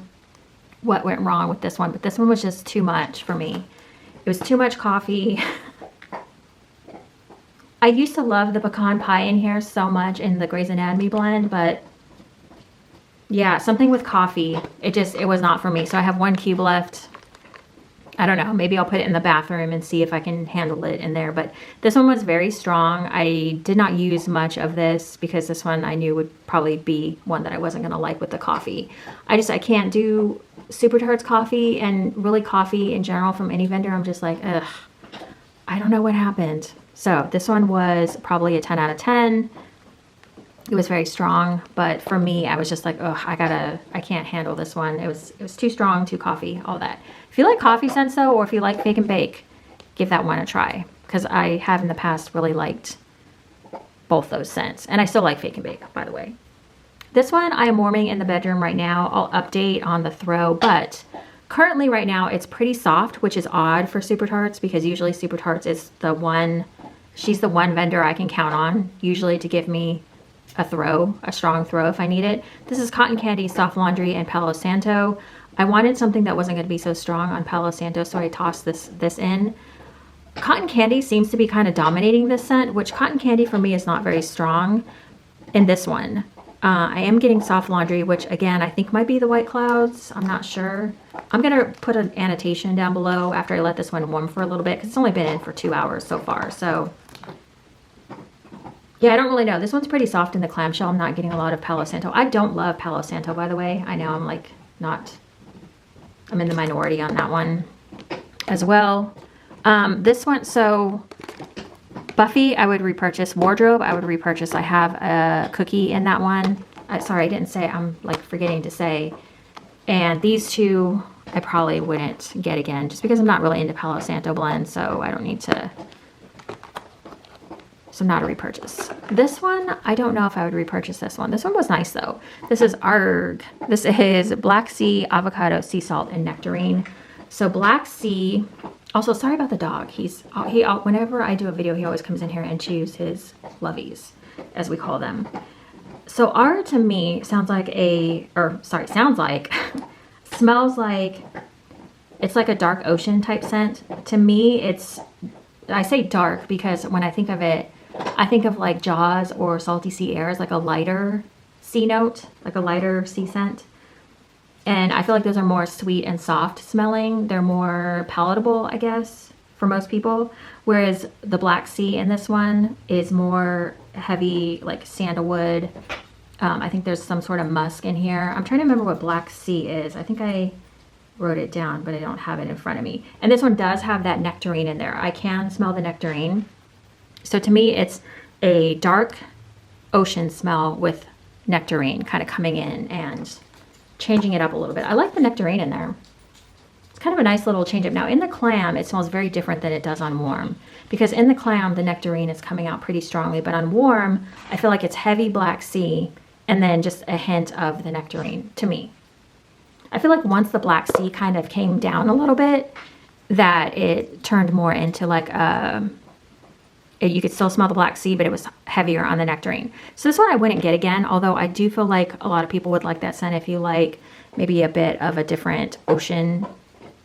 what went wrong with this one, but this one was just too much for me. It was too much coffee. I used to love the pecan pie in here so much in the Grey's Anatomy blend, but yeah, something with coffee, it was not for me. So I have 1 cube left. I don't know, maybe I'll put it in the bathroom and see if I can handle it in there. But this one was very strong. I did not use much of this because this one I knew would probably be one that I wasn't going to like with the coffee. I can't do Super Tarts coffee, and really coffee in general from any vendor. I'm just like, ugh, I don't know what happened. So this one was probably a 10 out of 10. It was very strong, but for me, I was just like, ugh, I can't handle this one. It was too strong, too coffee, all that. If you like coffee scents though, or if you like Fake and Bake, give that one a try, because I have in the past really liked both those scents, and I still like Fake and Bake, by the way. This one I am warming in the bedroom right now. I'll update on the throw, but currently right now it's pretty soft, which is odd for Super Tarts, because usually Super Tarts is she's the one vendor I can count on usually to give me a strong throw if I need it. This is Cotton Candy, Soft Laundry, and Palo Santo. I wanted something that wasn't going to be so strong on Palo Santo, so I tossed this in. Cotton Candy seems to be kind of dominating this scent, which Cotton Candy for me is not very strong in this one. I am getting Soft Laundry, which again, I think might be the White Clouds. I'm not sure. I'm going to put an annotation down below after I let this one warm for a little bit, because it's only been in for 2 hours so far. So yeah, I don't really know. This one's pretty soft in the clamshell. I'm not getting a lot of Palo Santo. I don't love Palo Santo, by the way. I know I'm in the minority on that one as well. This one, so Buffy, I would repurchase. Wardrobe, I would repurchase. I have a cookie in that one. Sorry, I didn't say. I'm like forgetting to say. And these two, I probably wouldn't get again, just because I'm not really into Palo Santo blends, so I don't need to. So not a repurchase. This one, I don't know if I would repurchase this one. This one was nice though. This is ARG. This is Black Sea, Avocado, Sea Salt, and Nectarine. So Black Sea, also sorry about the dog. Whenever I do a video, he always comes in here and chews his lovies, as we call them. So ARG to me smells like, smells like, it's like a dark ocean type scent. To me, I say dark because when I think of it, I think of like Jaws or Salty Sea Air as like a lighter sea note, like a lighter sea scent. And I feel like those are more sweet and soft smelling. They're more palatable, I guess, for most people, whereas the Black Sea in this one is more heavy, like sandalwood. I think there's some sort of musk in here. I'm trying to remember what Black Sea is. I think I wrote it down, but I don't have it in front of me. And this one does have that nectarine in there. I can smell the nectarine. So to me, it's a dark ocean smell with nectarine kind of coming in and changing it up a little bit. I like the nectarine in there. It's kind of a nice little change up. Now in the clam, it smells very different than it does on warm, because in the clam, the nectarine is coming out pretty strongly, but on warm, I feel like it's heavy Black Sea and then just a hint of the nectarine to me. I feel like once the Black Sea kind of came down a little bit, that it turned more into like you could still smell the Black Sea, but it was heavier on the nectarine. So this one I wouldn't get again, although I do feel like a lot of people would like that scent if you like maybe a bit of a different ocean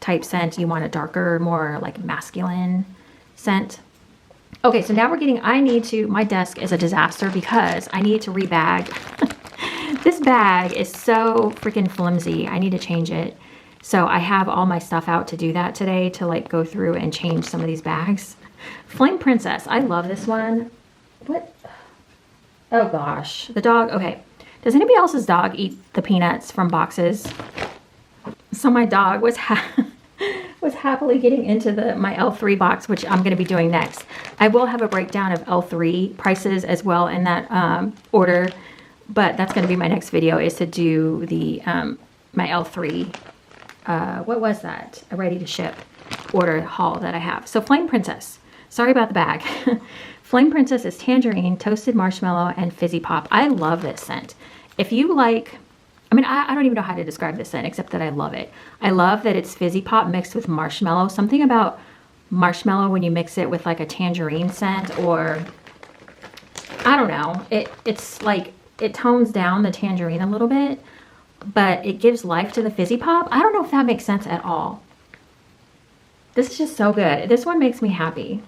type scent. You want a darker, more like masculine scent. Okay, so now we're getting, my desk is a disaster because I need to rebag. This bag is so freaking flimsy. I need to change it. So I have all my stuff out to do that today, to like go through and change some of these bags. Flame Princess. I love this one. What? Oh gosh. The dog. Okay. Does anybody else's dog eat the peanuts from boxes? So my dog was happily getting into my L3 box, which I'm going to be doing next. I will have a breakdown of L3 prices as well in that order, but that's going to be my next video, is to do the my L3. What was that? A ready to ship order haul that I have. So Flame Princess. Sorry about the bag. Flame Princess is tangerine, toasted marshmallow, and fizzy pop. I love this scent. If you like, I don't even know how to describe this scent except that I love it. I love that it's fizzy pop mixed with marshmallow. Something about marshmallow when you mix it with like a tangerine scent, or I don't know. It's like it tones down the tangerine a little bit, but it gives life to the fizzy pop. I don't know if that makes sense at all. This is just so good. This one makes me happy.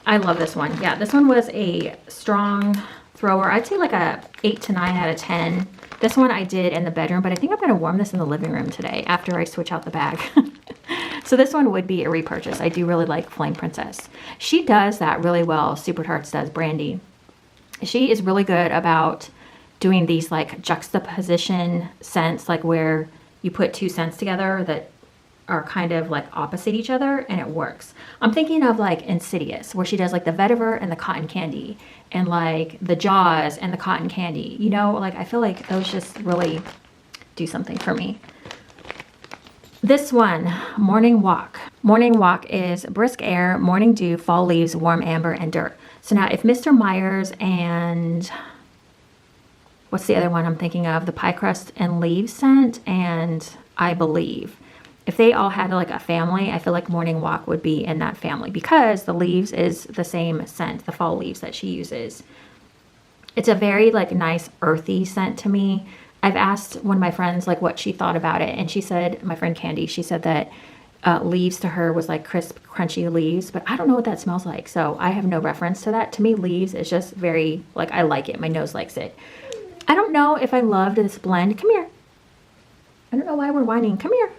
I love this one. Yeah, this one was a strong thrower. I'd say like a 8 to 9 out of 10. This one I did in the bedroom, but I think I'm going to warm this in the living room today after I switch out the bag. So this one would be a repurchase. I do really like Flame Princess. She does that really well. Super Tarts does. Brandy. She is really good about doing these like juxtaposition scents, like where you put two scents together that are kind of like opposite each other, and it works. I'm thinking of like Insidious, where she does like the vetiver and the cotton candy, and like the Jaws and the cotton candy. You know, like I feel like those just really do something for me. This one, Morning Walk. Morning Walk is brisk air, morning dew, fall leaves, warm amber, and dirt. So now if Mr. Myers and what's the other one I'm thinking of? The pie crust and leaves scent, and I Believe. If they all had like a family, I feel like Morning Walk would be in that family, because the leaves is the same scent, the fall leaves that she uses. It's a very like nice earthy scent to me. I've asked one of my friends like what she thought about it, and she said, my friend Candy, she said that leaves to her was like crisp, crunchy leaves, but I don't know what that smells like, so I have no reference to that. To me, leaves is just very, like, I like it. My nose likes it. I don't know if I loved this blend. Come here. I don't know why we're whining. Come here.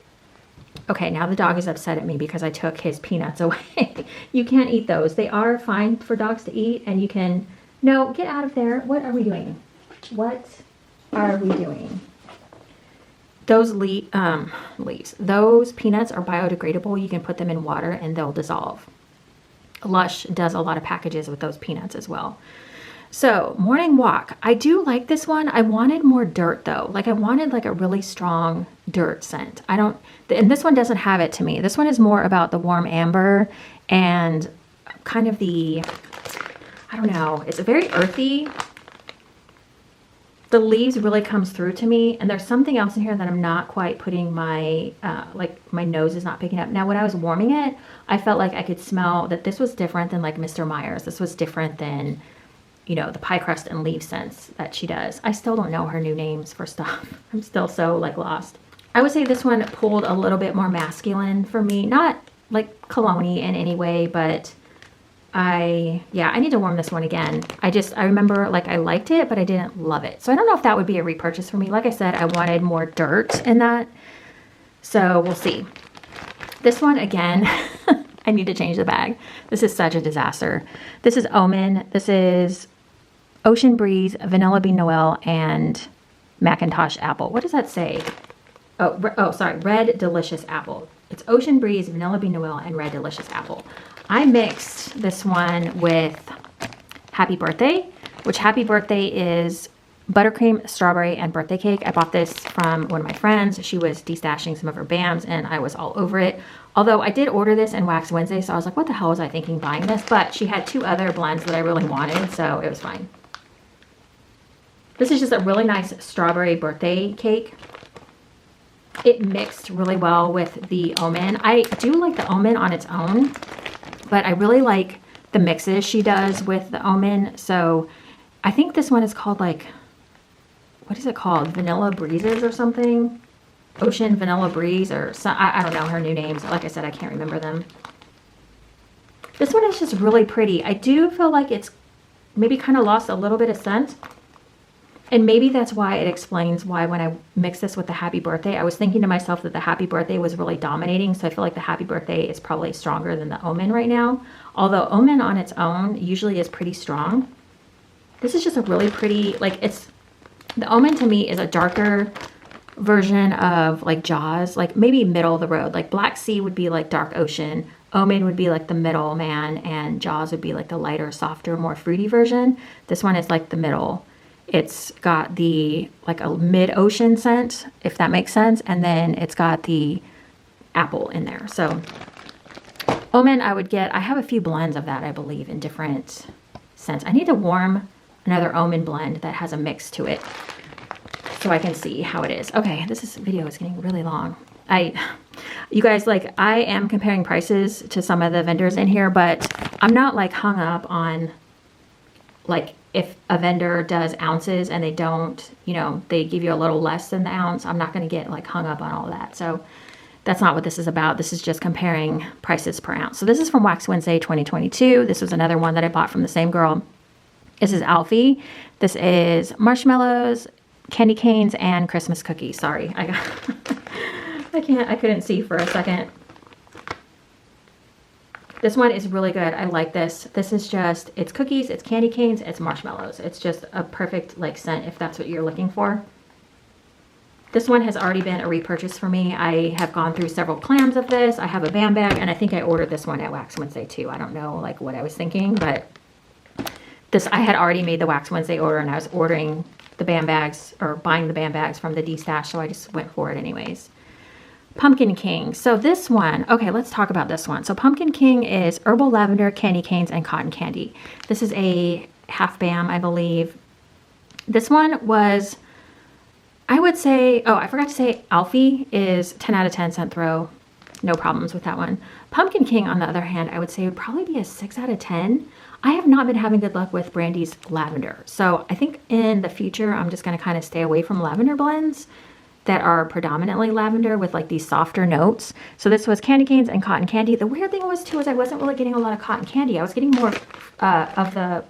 Okay, now the dog is upset at me because I took his peanuts away. You can't eat those. They are fine for dogs to eat, and you can... No, get out of there. What are we doing? What are we doing? Those leaves, those peanuts are biodegradable. You can put them in water and they'll dissolve. Lush does a lot of packages with those peanuts as well. So Morning Walk, I do like this one. I wanted more dirt though. Like I wanted like a really strong dirt scent. And this one doesn't have it to me. This one is more about the warm amber and kind of the, I don't know, it's a very earthy. The leaves really comes through to me, and there's something else in here that I'm not quite putting my, like my nose is not picking up. Now when I was warming it, I felt like I could smell that this was different than like Mr. Myers. This was different than, you know, the pie crust and leaf scents that she does. I still don't know her new names for stuff. I'm still so like lost. I would say this one pulled a little bit more masculine for me. Not like cologne-y in any way, but I need to warm this one again. I remember like I liked it, but I didn't love it. So I don't know if that would be a repurchase for me. Like I said, I wanted more dirt in that. So we'll see. This one again, I need to change the bag. This is such a disaster. This is Omen. This is Ocean Breeze, Vanilla Bean Noel, and Macintosh Apple. What does that say? Oh, sorry. Red Delicious Apple. It's Ocean Breeze, Vanilla Bean Noel, and Red Delicious Apple. I mixed this one with Happy Birthday, which Happy Birthday is buttercream, strawberry, and birthday cake. I bought this from one of my friends. She was destashing some of her BAMs, and I was all over it. Although I did order this in Wax Wednesday, so I was like, what the hell was I thinking buying this? But she had 2 other blends that I really wanted, so it was fine. This is just a really nice strawberry birthday cake. It mixed really well with the Omen. I do like the Omen on its own, but I really like the mixes she does with the Omen. So I think this one is called like, what is it called? Vanilla Breezes or something? Ocean Vanilla Breeze or some, I don't know her new names. Like I said, I can't remember them. This one is just really pretty. I do feel like it's maybe kind of lost a little bit of scent. And maybe that's why it explains why when I mixed this with the Happy Birthday, I was thinking to myself that the Happy Birthday was really dominating. So I feel like the Happy Birthday is probably stronger than the Omen right now. Although Omen on its own usually is pretty strong. This is just a really pretty, like the Omen to me is a darker version of like Jaws, like maybe middle of the road. Like Black Sea would be like dark ocean. Omen would be like the middle man, and Jaws would be like the lighter, softer, more fruity version. This one is like the middle. It's got the like a mid-ocean scent, if that makes sense, and then it's got the apple in there. So Omen, I have a few blends of that, I believe, in different scents. I need to warm another Omen blend that has a mix to it so I can see how it is. Okay, this video is getting really long. You guys, like, I am comparing prices to some of the vendors in here, but I'm not like hung up on like if a vendor does ounces and they don't, you know, they give you a little less than the ounce. I'm not going to get like hung up on all that. So that's not what this is about. This is just comparing prices per ounce. So this is from Wax Wednesday 2022. This was another one that I bought from the same girl. This is Alfie. This is marshmallows, candy canes, and Christmas cookies. Sorry, I couldn't see for a second. This one is really good. I like this. This is just, it's cookies, it's candy canes, it's marshmallows. It's just a perfect like scent if that's what you're looking for. This one has already been a repurchase for me. I have gone through several clams of this. I have a BAM bag, and I think I ordered this one at Wax Wednesday too. I don't know like what I was thinking, but I had already made the Wax Wednesday order, and I was ordering the BAM bags or buying the BAM bags from the D-stash, so I just went for it anyways. Pumpkin King. So this one, okay, let's talk about this one. So Pumpkin King is herbal lavender, candy canes, and cotton candy. This is a half BAM, I believe. This one was, I would say, oh, I forgot to say Alfie is 10 out of 10 scent throw. No problems with that one. Pumpkin King, on the other hand, I would say would probably be a 6 out of 10. I have not been having good luck with Brandy's lavender. So I think in the future, I'm just going to kind of stay away from lavender blends that are predominantly lavender with like these softer notes. So this was candy canes and cotton candy. The weird thing was too is I wasn't really getting a lot of cotton candy. I was getting more of the,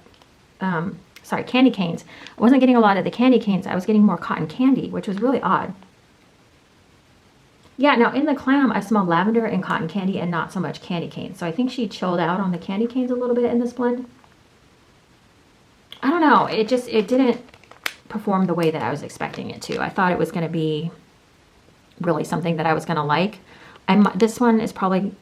candy canes. I wasn't getting a lot of the candy canes. I was getting more cotton candy, which was really odd. Yeah, now in the clam, I smell lavender and cotton candy and not so much candy canes. So I think she chilled out on the candy canes a little bit in this blend. I don't know. It didn't perform the way that I was expecting it to. I thought it was going to be really something that I was going to like. This one is probably,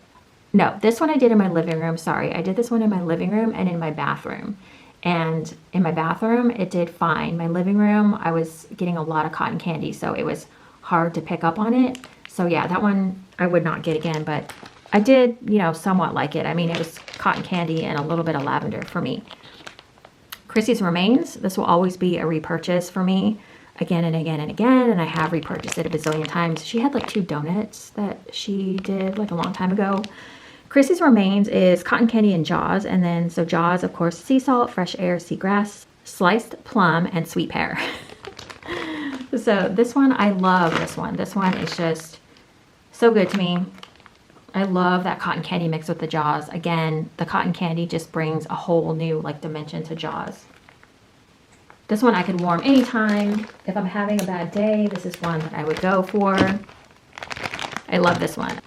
no, this one I did in my living room. Sorry, I did this one in my living room and in my bathroom. And in my bathroom, it did fine. My living room, I was getting a lot of cotton candy, so it was hard to pick up on it. So yeah, that one I would not get again, but I did, you know, somewhat like it. I mean, it was cotton candy and a little bit of lavender for me. Chrissy's Remains. This will always be a repurchase for me again and again and again, and I have repurchased it a bazillion times. She had like 2 donuts that she did like a long time ago. Chrissy's Remains is cotton candy and Jaws, and then so Jaws, of course, sea salt, fresh air, seagrass, sliced plum, and sweet pear. So this one, I love this one. This one is just so good to me. I love that cotton candy mixed with the Jaws. Again, the cotton candy just brings a whole new like dimension to Jaws. This one I could warm anytime. If I'm having a bad day, this is one that I would go for. I love this one.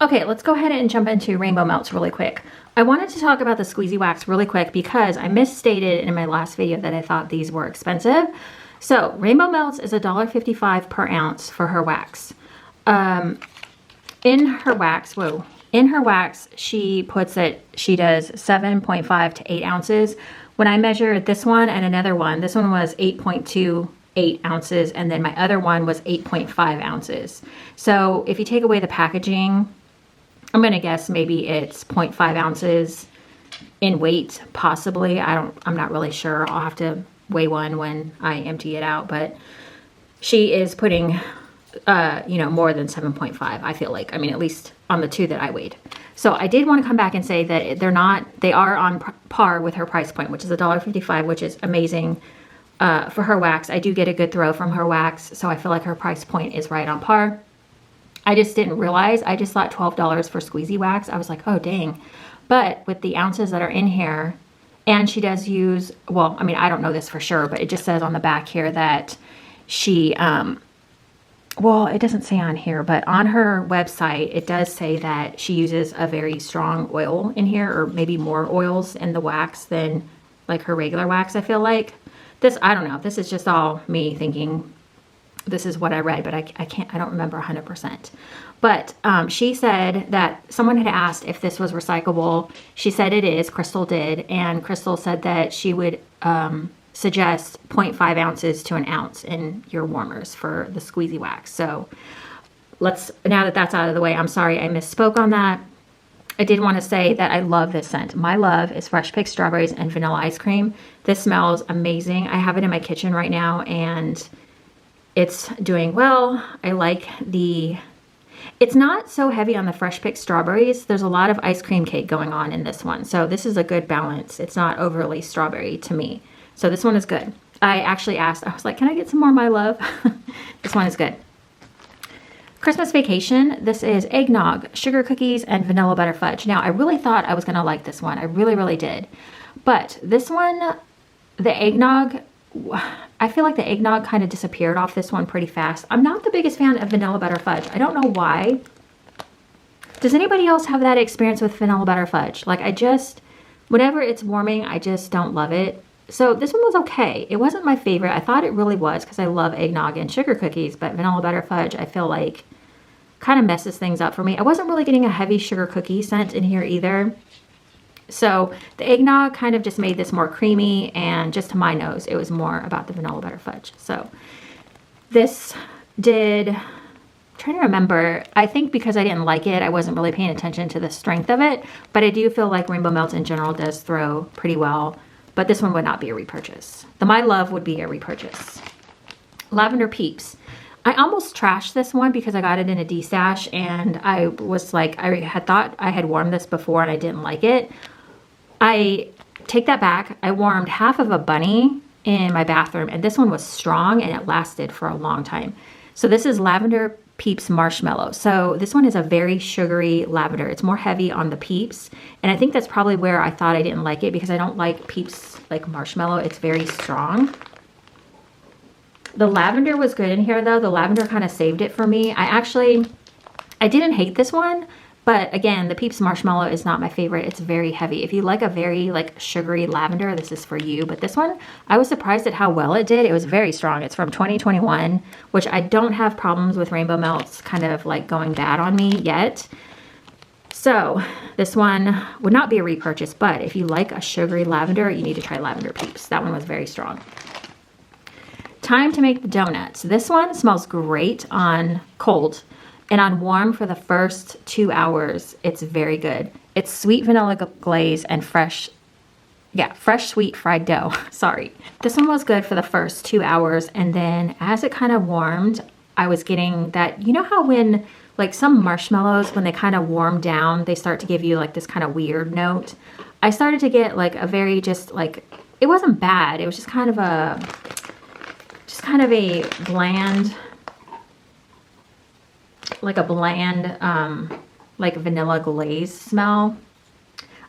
Okay, let's go ahead and jump into Rainbow Melts really quick. I wanted to talk about the squeezy wax really quick because I misstated in my last video that I thought these were expensive. So Rainbow Melts is $1.55 per ounce for her wax. In her wax, she puts that she does 7.5 to 8 ounces. When I measured this one and another one, this one was 8.28 ounces, and then my other one was 8.5 ounces. So if you take away the packaging, I'm going to guess maybe it's 0.5 ounces in weight, possibly. I'm not really sure. I'll have to weigh one when I empty it out, but she is putting, more than 7.5, I feel like. I mean, at least on the two that I weighed. So I did want to come back and say that they are on par with her price point, which is $1.55, which is amazing for her wax. I do get a good throw from her wax, so I feel like her price point is right on par. I just didn't realize. I just thought $12 for squeezy wax. I was like, oh, dang. But with the ounces that are in here, and she does use, well, I mean, I don't know this for sure, but it just says on the back here that she, well, it doesn't say on here, but on her website, it does say that she uses a very strong oil in here, or maybe more oils in the wax than like her regular wax, I feel like. This, I don't know. This is just all me thinking this is what I read, but I don't remember 100%. But she said that someone had asked if this was recyclable. She said it is. Crystal did. And Crystal said that she would suggest 0.5 ounces to an ounce in your warmers for the squeezy wax. So now that that's out of the way, I'm sorry I misspoke on that. I did want to say that I love this scent. My love is fresh picked strawberries and vanilla ice cream. This smells amazing. I have it in my kitchen right now, and it's doing well. I like it's not so heavy on the fresh picked strawberries. There's a lot of ice cream cake going on in this one. So this is a good balance. It's not overly strawberry to me. So this one is good. I actually asked, I was like, can I get some more My Love? This one is good. Christmas Vacation. This is eggnog, sugar cookies, and vanilla butter fudge. Now, I really thought I was going to like this one. I really, really did. But this one, the eggnog, I feel like the eggnog kind of disappeared off this one pretty fast. I'm not the biggest fan of vanilla butter fudge. I don't know why. Does anybody else have that experience with vanilla butter fudge? Like, whenever it's warming, I just don't love it. So this one was okay. It wasn't my favorite. I thought it really was because I love eggnog and sugar cookies, but vanilla butter fudge, I feel like kind of messes things up for me. I wasn't really getting a heavy sugar cookie scent in here either. So the eggnog kind of just made this more creamy, and just to my nose, it was more about the vanilla butter fudge. So this I'm trying to remember, I think because I didn't like it, I wasn't really paying attention to the strength of it, but I do feel like Rainbow Melts in general does throw pretty well, but this one would not be a repurchase. The My Love would be a repurchase. Lavender Peeps. I almost trashed this one because I got it in a D-stash, and I was like, I had thought I had warmed this before and I didn't like it. I take that back. I warmed half of a bunny in my bathroom, and this one was strong and it lasted for a long time. So this is Lavender Peeps Marshmallow. So this one is a very sugary lavender. It's more heavy on the Peeps, and I think that's probably where I thought I didn't like it, because I don't like Peeps like marshmallow. It's very strong. The lavender was good in here though. The lavender kind of saved it for me. I didn't hate this one, but again, the Peeps Marshmallow is not my favorite. It's very heavy. If you like a very like sugary lavender, this is for you. But this one, I was surprised at how well it did. It was very strong. It's from 2021, which I don't have problems with Rainbow Melts kind of like going bad on me yet. So this one would not be a repurchase, but if you like a sugary lavender, you need to try Lavender Peeps. That one was very strong. Time to make the donuts. This one smells great on cold, and on warm for the first 2 hours, it's very good. It's sweet vanilla glaze and fresh sweet fried dough. Sorry. This one was good for the first 2 hours, and then as it kind of warmed, I was getting that, you know how when like some marshmallows, when they kind of warm down, they start to give you like this kind of weird note. I started to get like a very just like, it wasn't bad. It was just kind of a bland, like vanilla glaze smell.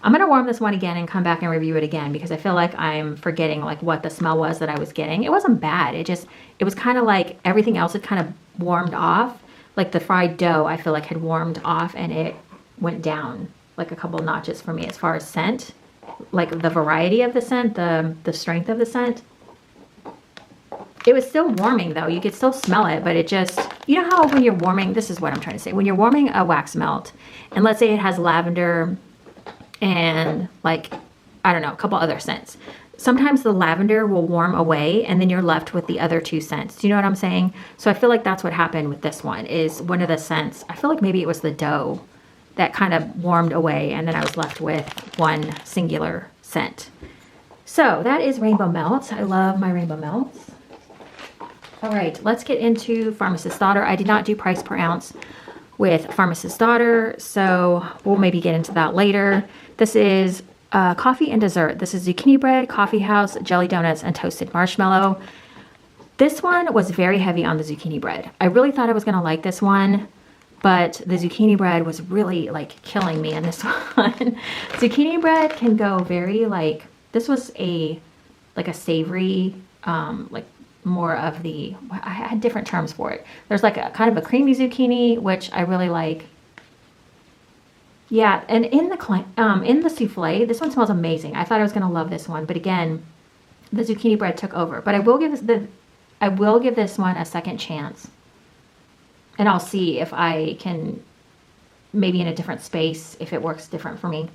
I'm going to warm this one again and come back and review it again, because I feel like I'm forgetting like what the smell was that I was getting. It wasn't bad. It was kind of like everything else had kind of warmed off, like the fried dough, I feel like had warmed off and it went down like a couple notches for me as far as scent, like the variety of the scent, the strength of the scent. It was still warming though. You could still smell it, but it just, you know how when you're warming, this is what I'm trying to say. When you're warming a wax melt, and let's say it has lavender and like, I don't know, a couple other scents. Sometimes the lavender will warm away and then you're left with the other two scents. Do you know what I'm saying? So I feel like that's what happened with this one, is one of the scents, I feel like maybe it was the dough that kind of warmed away and then I was left with one singular scent. So that is Rainbow Melts. I love my Rainbow Melts. All right, let's get into Pharmacist's Daughter. I did not do price per ounce with Pharmacist's Daughter, so we'll maybe get into that later. This is coffee and dessert. This is zucchini bread, coffee house, jelly donuts, and toasted marshmallow. This one was very heavy on the zucchini bread. I really thought I was gonna like this one, but the zucchini bread was really like killing me in this one. Zucchini bread can go very like, this was like a savory, like more of the, I had different terms for it. There's like a kind of a creamy zucchini, which I really like. Yeah, and in the souffle, this one smells amazing. I thought I was gonna love this one, but again, the zucchini bread took over. But I will give this one a second chance, and I'll see if I can, maybe in a different space, if it works different for me.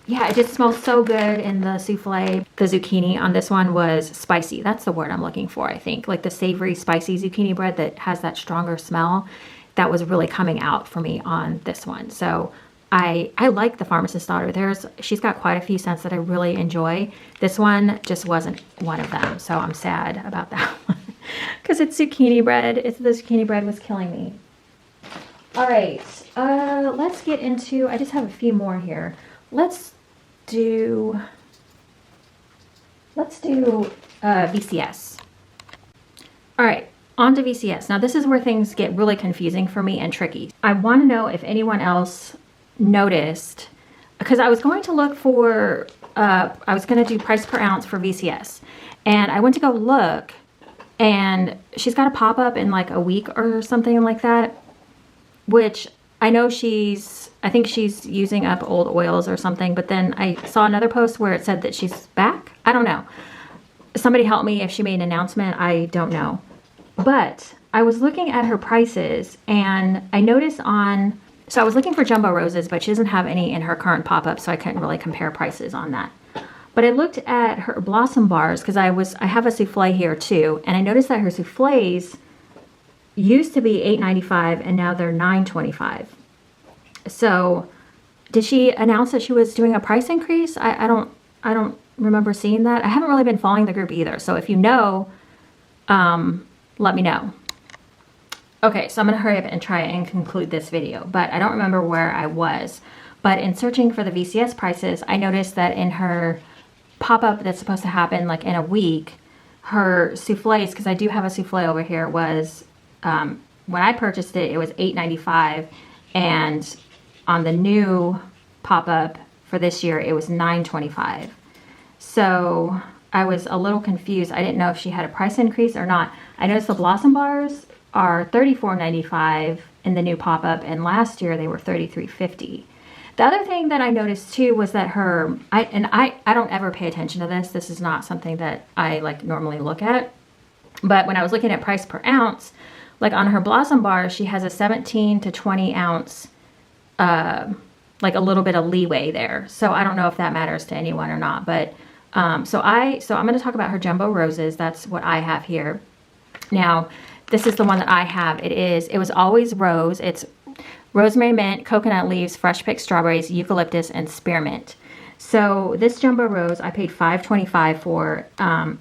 Yeah, it just smells so good in the souffle. The zucchini on this one was spicy. That's the word I'm looking for, I think. Like the savory, spicy zucchini bread that has that stronger smell. That was really coming out for me on this one. So I like the Pharmacist's Daughter. She's got quite a few scents that I really enjoy. This one just wasn't one of them. So I'm sad about that one. Because it's zucchini bread. The zucchini bread was killing me. All right, let's get into, I just have a few more here. Let's do VCS. All right, on to VCS. Now this is where things get really confusing for me and tricky. I want to know if anyone else noticed, because I was going to look for, I was going to do price per ounce for VCS, and I went to go look, and she's got a pop-up in like a week or something like that, which I know I think she's using up old oils or something, but then I saw another post where it said that she's back. I don't know. Somebody help me if she made an announcement. I don't know. But I was looking at her prices and I noticed so I was looking for Jumbo Roses, but she doesn't have any in her current pop-up, so I couldn't really compare prices on that. But I looked at her Blossom bars because I have a souffle here too, and I noticed that her souffles used to be $8.95 and now they're $9.25. So did she announce that she was doing a price increase? I don't remember seeing that. I haven't really been following the group either. So if you know, let me know. Okay, so I'm gonna hurry up and try and conclude this video, but I don't remember where I was. But in searching for the VCS prices, I noticed that in her pop-up that's supposed to happen like in a week, her souffles, because I do have a souffle over here, was, when I purchased it, it was $8.95, and on the new pop-up for this year, it was $9.25. So I was a little confused. I didn't know if she had a price increase or not. I noticed the Blossom bars are $34.95 in the new pop-up, and last year they were $33.50. The other thing that I noticed too was that I don't ever pay attention to this. This is not something that I like normally look at. But when I was looking at price per ounce, like on her Blossom bar, she has a 17 to 20 ounce, like a little bit of leeway there. So I don't know if that matters to anyone or not. But so I'm going to talk about her Jumbo Roses. That's what I have here. Now, this is the one that I have. It was always rose. It's rosemary mint, coconut leaves, fresh picked strawberries, eucalyptus, and spearmint. So this Jumbo Rose, I paid $5.25 for.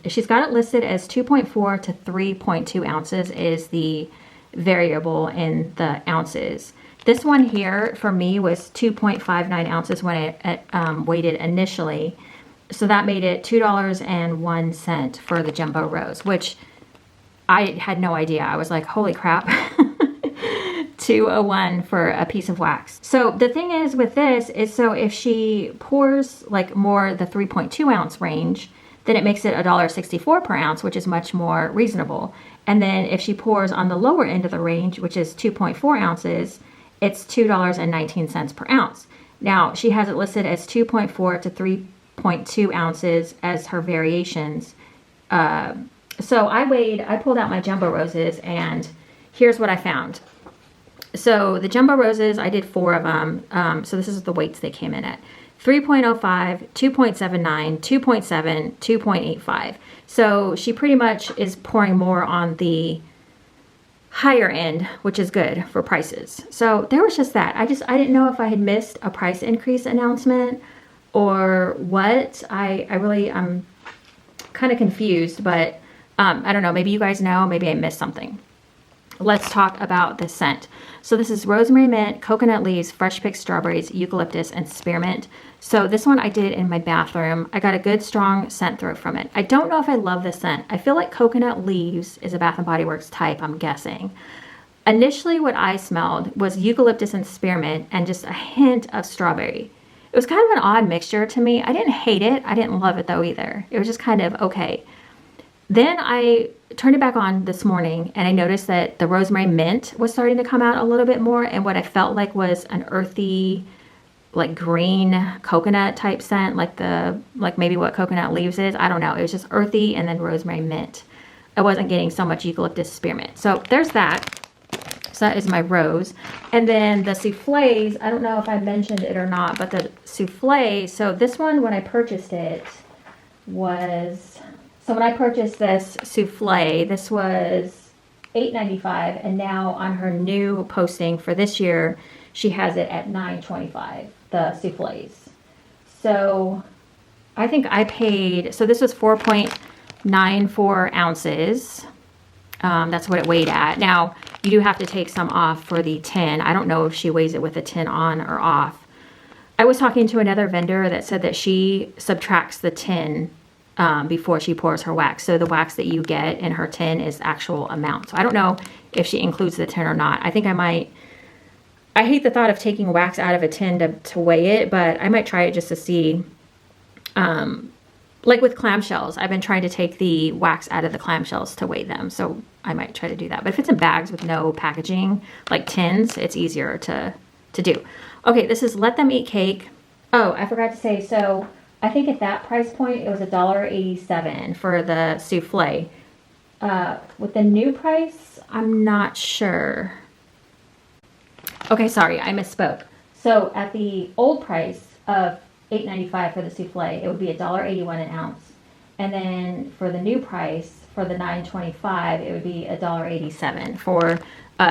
She's got it listed as 2.4 to 3.2 ounces is the variable in the ounces. This one here for me was 2.59 ounces when it weighted initially. So that made it $2.01 for the Jumbo Rose, which I had no idea. I was like, holy crap. $2.01 for a piece of wax. So the thing is with this is, so if she pours like more the 3.2 ounce range, then it makes it $1.64 per ounce, which is much more reasonable. And then if she pours on the lower end of the range, which is 2.4 ounces, it's $2.19 per ounce. Now, she has it listed as 2.4 to 3.2 ounces as her variations. So I pulled out my Jumbo Roses, and here's what I found. So the Jumbo Roses, I did 4 of them. So this is the weights they came in at. 3.05, 2.79, 2.7, 2.85. So she pretty much is pouring more on the higher end, which is good for prices. So there was just that. I didn't know if I had missed a price increase announcement or what. I'm kind of confused, but I don't know. Maybe you guys know. Maybe I missed something. Let's talk about the scent. So this is rosemary mint, coconut leaves, fresh picked strawberries, eucalyptus, and spearmint. So this one I did in my bathroom. I got a good strong scent throw from it. I don't know if I love this scent. I feel like coconut leaves is a Bath & Body Works type, I'm guessing. Initially what I smelled was eucalyptus and spearmint and just a hint of strawberry. It was kind of an odd mixture to me. I didn't hate it. I didn't love it though either. It was just kind of okay. Then I turned it back on this morning and I noticed that the rosemary mint was starting to come out a little bit more, and what I felt like was an earthy, like green coconut type scent, like maybe what coconut leaves is. I don't know. It was just earthy and then rosemary mint. I wasn't getting so much eucalyptus spearmint. So there's that. So that is my rose. And then the Soufflés, I don't know if I mentioned it or not, but the Soufflé, so this one, when I purchased it, when I purchased this Soufflé, this was $8.95, and now on her new posting for this year, she has it at $9.25, the Soufflés. So I think I paid, so this was 4.94 ounces. That's what it weighed at. Now, you do have to take some off for the tin. I don't know if she weighs it with the tin on or off. I was talking to another vendor that said that she subtracts the tin before she pours her wax. So the wax that you get in her tin is actual amount. So I don't know if she includes the tin or not. I think I might. I hate the thought of taking wax out of a tin to weigh it, but I might try it just to see. Like with clamshells, I've been trying to take the wax out of the clamshells to weigh them. So I might try to do that. But if it's in bags with no packaging, like tins, it's easier to do. Okay, this is Let Them Eat Cake. Oh, I forgot to say, so I think at that price point, it was $1.87 for the souffle. With the new price, I'm not sure. Okay, sorry, I misspoke. So at the old price of $8.95 for the souffle, it would be $1.81 an ounce. And then for the new price, for the $9.25, it would be $1.87 for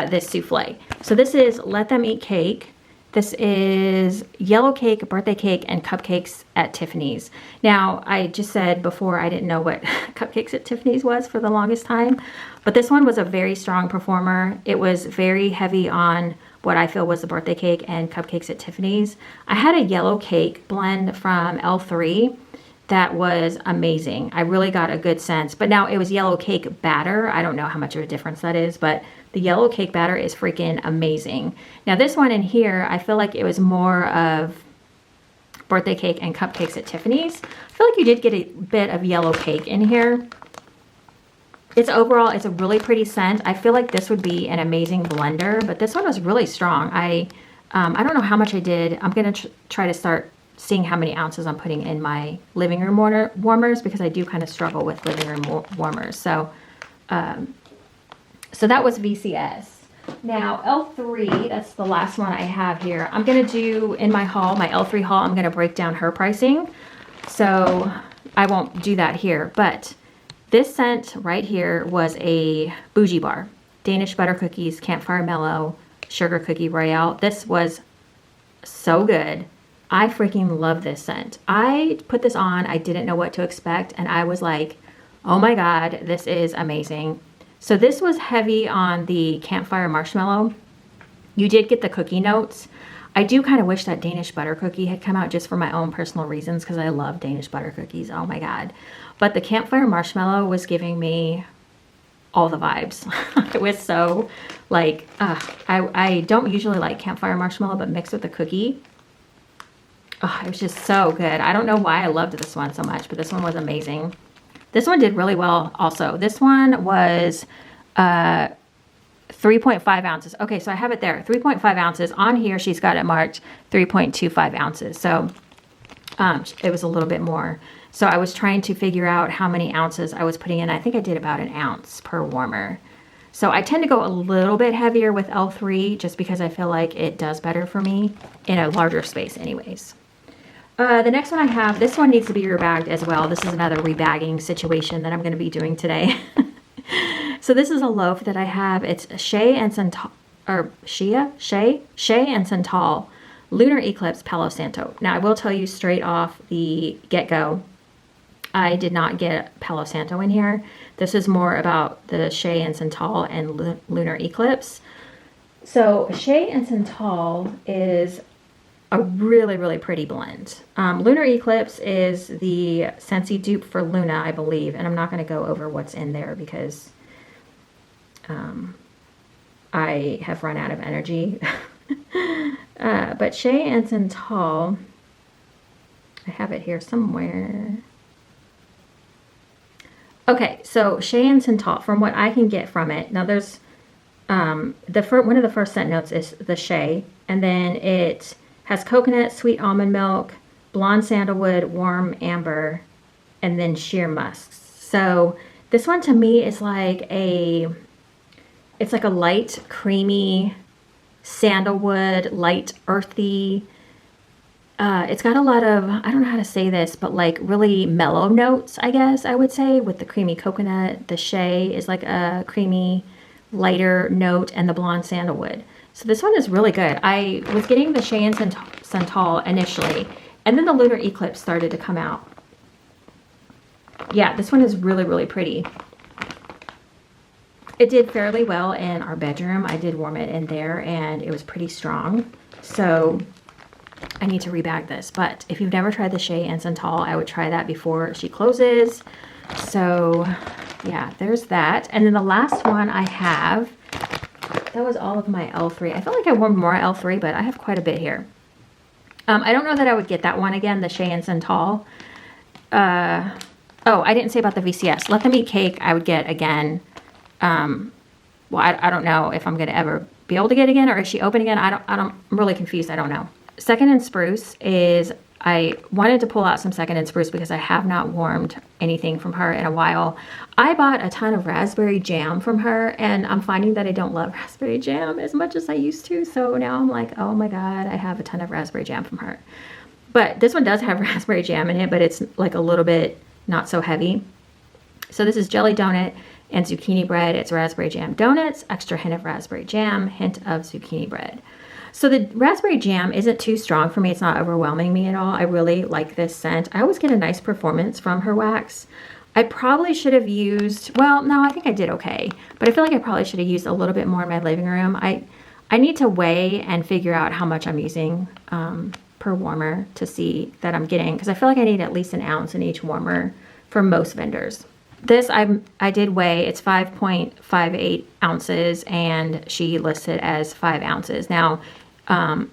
this souffle. So this is Let Them Eat Cake. This is yellow cake, birthday cake, and cupcakes at Tiffany's. Now, I just said before I didn't know what cupcakes at Tiffany's was for the longest time, but this one was a very strong performer. It was very heavy on what I feel was the birthday cake and cupcakes at Tiffany's. I had a yellow cake blend from L3 that was amazing. I really got a good sense, but now it was yellow cake batter. I don't know how much of a difference that is, but the yellow cake batter is freaking amazing. Now this one in here, I feel like it was more of birthday cake and cupcakes at Tiffany's. I feel like you did get a bit of yellow cake in here. It's overall, it's a really pretty scent. I feel like this would be an amazing blender, but this one was really strong. I don't know how much I did. I'm gonna try to start seeing how many ounces I'm putting in my living room warmers, because I do kind of struggle with living room warmers. So, so that was VCS. Now L3, that's the last one I have here. I'm gonna do in my haul, my L3 haul, I'm gonna break down her pricing. So I won't do that here, but this scent right here was a bougie bar. Danish butter cookies, campfire mellow, sugar cookie royale. This was so good. I freaking love this scent. I put this on, I didn't know what to expect, and I was like, oh my God, this is amazing. So this was heavy on the campfire marshmallow. You did get the cookie notes. I do kind of wish that Danish butter cookie had come out just for my own personal reasons, because I love Danish butter cookies. Oh my God. But the campfire marshmallow was giving me all the vibes. It was so like, I don't usually like campfire marshmallow, but mixed with the cookie, it was just so good. I don't know why I loved this one so much, but this one was amazing. This one did really well also. This one was 3.5 ounces. Okay, so I have it there, 3.5 ounces. On here, she's got it marked 3.25 ounces. So it was a little bit more. So I was trying to figure out how many ounces I was putting in. I think I did about an ounce per warmer. So I tend to go a little bit heavier with L3 just because I feel like it does better for me in a larger space anyways. The next one I have, this one needs to be rebagged as well. This is another rebagging situation that I'm going to be doing today. So this is a loaf that I have. It's Shea and Santal, or Shea and Santal Lunar Eclipse Palo Santo. Now I will tell you straight off the get-go, I did not get Palo Santo in here. This is more about the Shea and Santal and Lunar Eclipse. So Shea and Santal is a really, really pretty blend. Lunar Eclipse is the Scentsy dupe for Luna, I believe. And I'm not going to go over what's in there because I have run out of energy. But Shea and Santal, I have it here somewhere. Okay, so Shea and Santal, from what I can get from it, now there's one of the first scent notes is the Shea, and then it has coconut, sweet almond milk, blonde sandalwood, warm amber, and then sheer musks. So this one to me is like it's like a light, creamy sandalwood, light, earthy. It's got a lot of, I don't know how to say this, but like really mellow notes, I guess I would say, with the creamy coconut. The Shea is like a creamy, lighter note, and the blonde sandalwood. So this one is really good. I was getting the Shea and Santal initially, and then the Lunar Eclipse started to come out. Yeah, this one is really, really pretty. It did fairly well in our bedroom. I did warm it in there, and it was pretty strong. So I need to rebag this. But if you've never tried the Shea and Santal, I would try that before she closes. So yeah, there's that. And then the last one I have, that was all of my L3. I felt like I warmed more L3, but I have quite a bit here. I don't know that I would get that one again, the Shea and Santal. Oh, I didn't say about the VCS. Let Them Eat Cake I would get again. Well, I don't know if I'm going to ever be able to get again, or is she open again? I'm really confused. I don't know. Second and Spruce is, I wanted to pull out some Second and Spruce because I have not warmed anything from her in a while. I bought a ton of raspberry jam from her, and I'm finding that I don't love raspberry jam as much as I used to. So now I'm like, oh my God, I have a ton of raspberry jam from her. But this one does have raspberry jam in it, but it's like a little bit not so heavy. So this is jelly donut and zucchini bread. It's raspberry jam donuts, extra hint of raspberry jam, hint of zucchini bread. So the raspberry jam isn't too strong for me. It's not overwhelming me at all. I really like this scent. I always get a nice performance from her wax. I probably should have used, well, no, I think I did okay. But I feel like I probably should have used a little bit more in my living room. I need to weigh and figure out how much I'm using per warmer to see that I'm getting, because I feel like I need at least an ounce in each warmer for most vendors. This I did weigh. It's 5.58 ounces, and she listed as 5 ounces. Now, I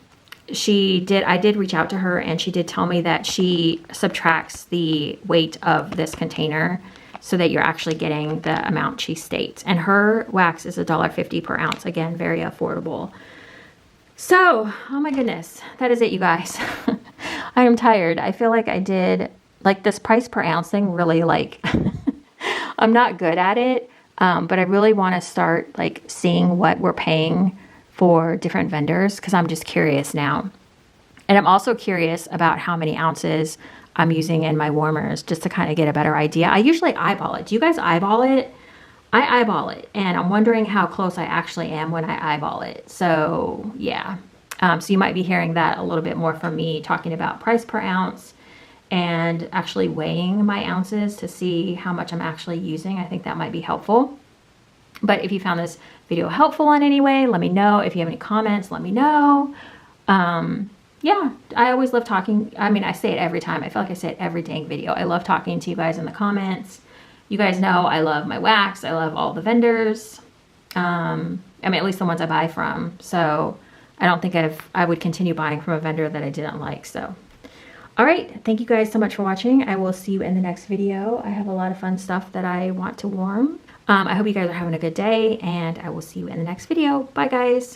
did reach out to her, and she did tell me that she subtracts the weight of this container so that you're actually getting the amount she states. And her wax is $1.50 per ounce. Again, very affordable. So, oh my goodness, that is it, you guys. I am tired. I feel like I did, like, this price per ounce thing really, like, I'm not good at it, but I really want to start, like, seeing what we're paying for different vendors, because I'm just curious now. And I'm also curious about how many ounces I'm using in my warmers, just to kind of get a better idea. I usually eyeball it. Do you guys eyeball it? I eyeball it, and I'm wondering how close I actually am when I eyeball it. So yeah, so you might be hearing that a little bit more from me, talking about price per ounce and actually weighing my ounces to see how much I'm actually using. I think that might be helpful. But if you found this video helpful in any way, let me know. If you have any comments, let me know. Yeah, I always love talking. I mean, I say it every time. I feel like I say it every dang video. I love talking to you guys in the comments. You guys know I love my wax. I love all the vendors. I mean, at least the ones I buy from. So I don't think I would continue buying from a vendor that I didn't like. So All right, thank you guys so much for watching. I will see you in the next video. I have a lot of fun stuff that I want to warm. I hope you guys are having a good day, and I will see you in the next video. Bye, guys.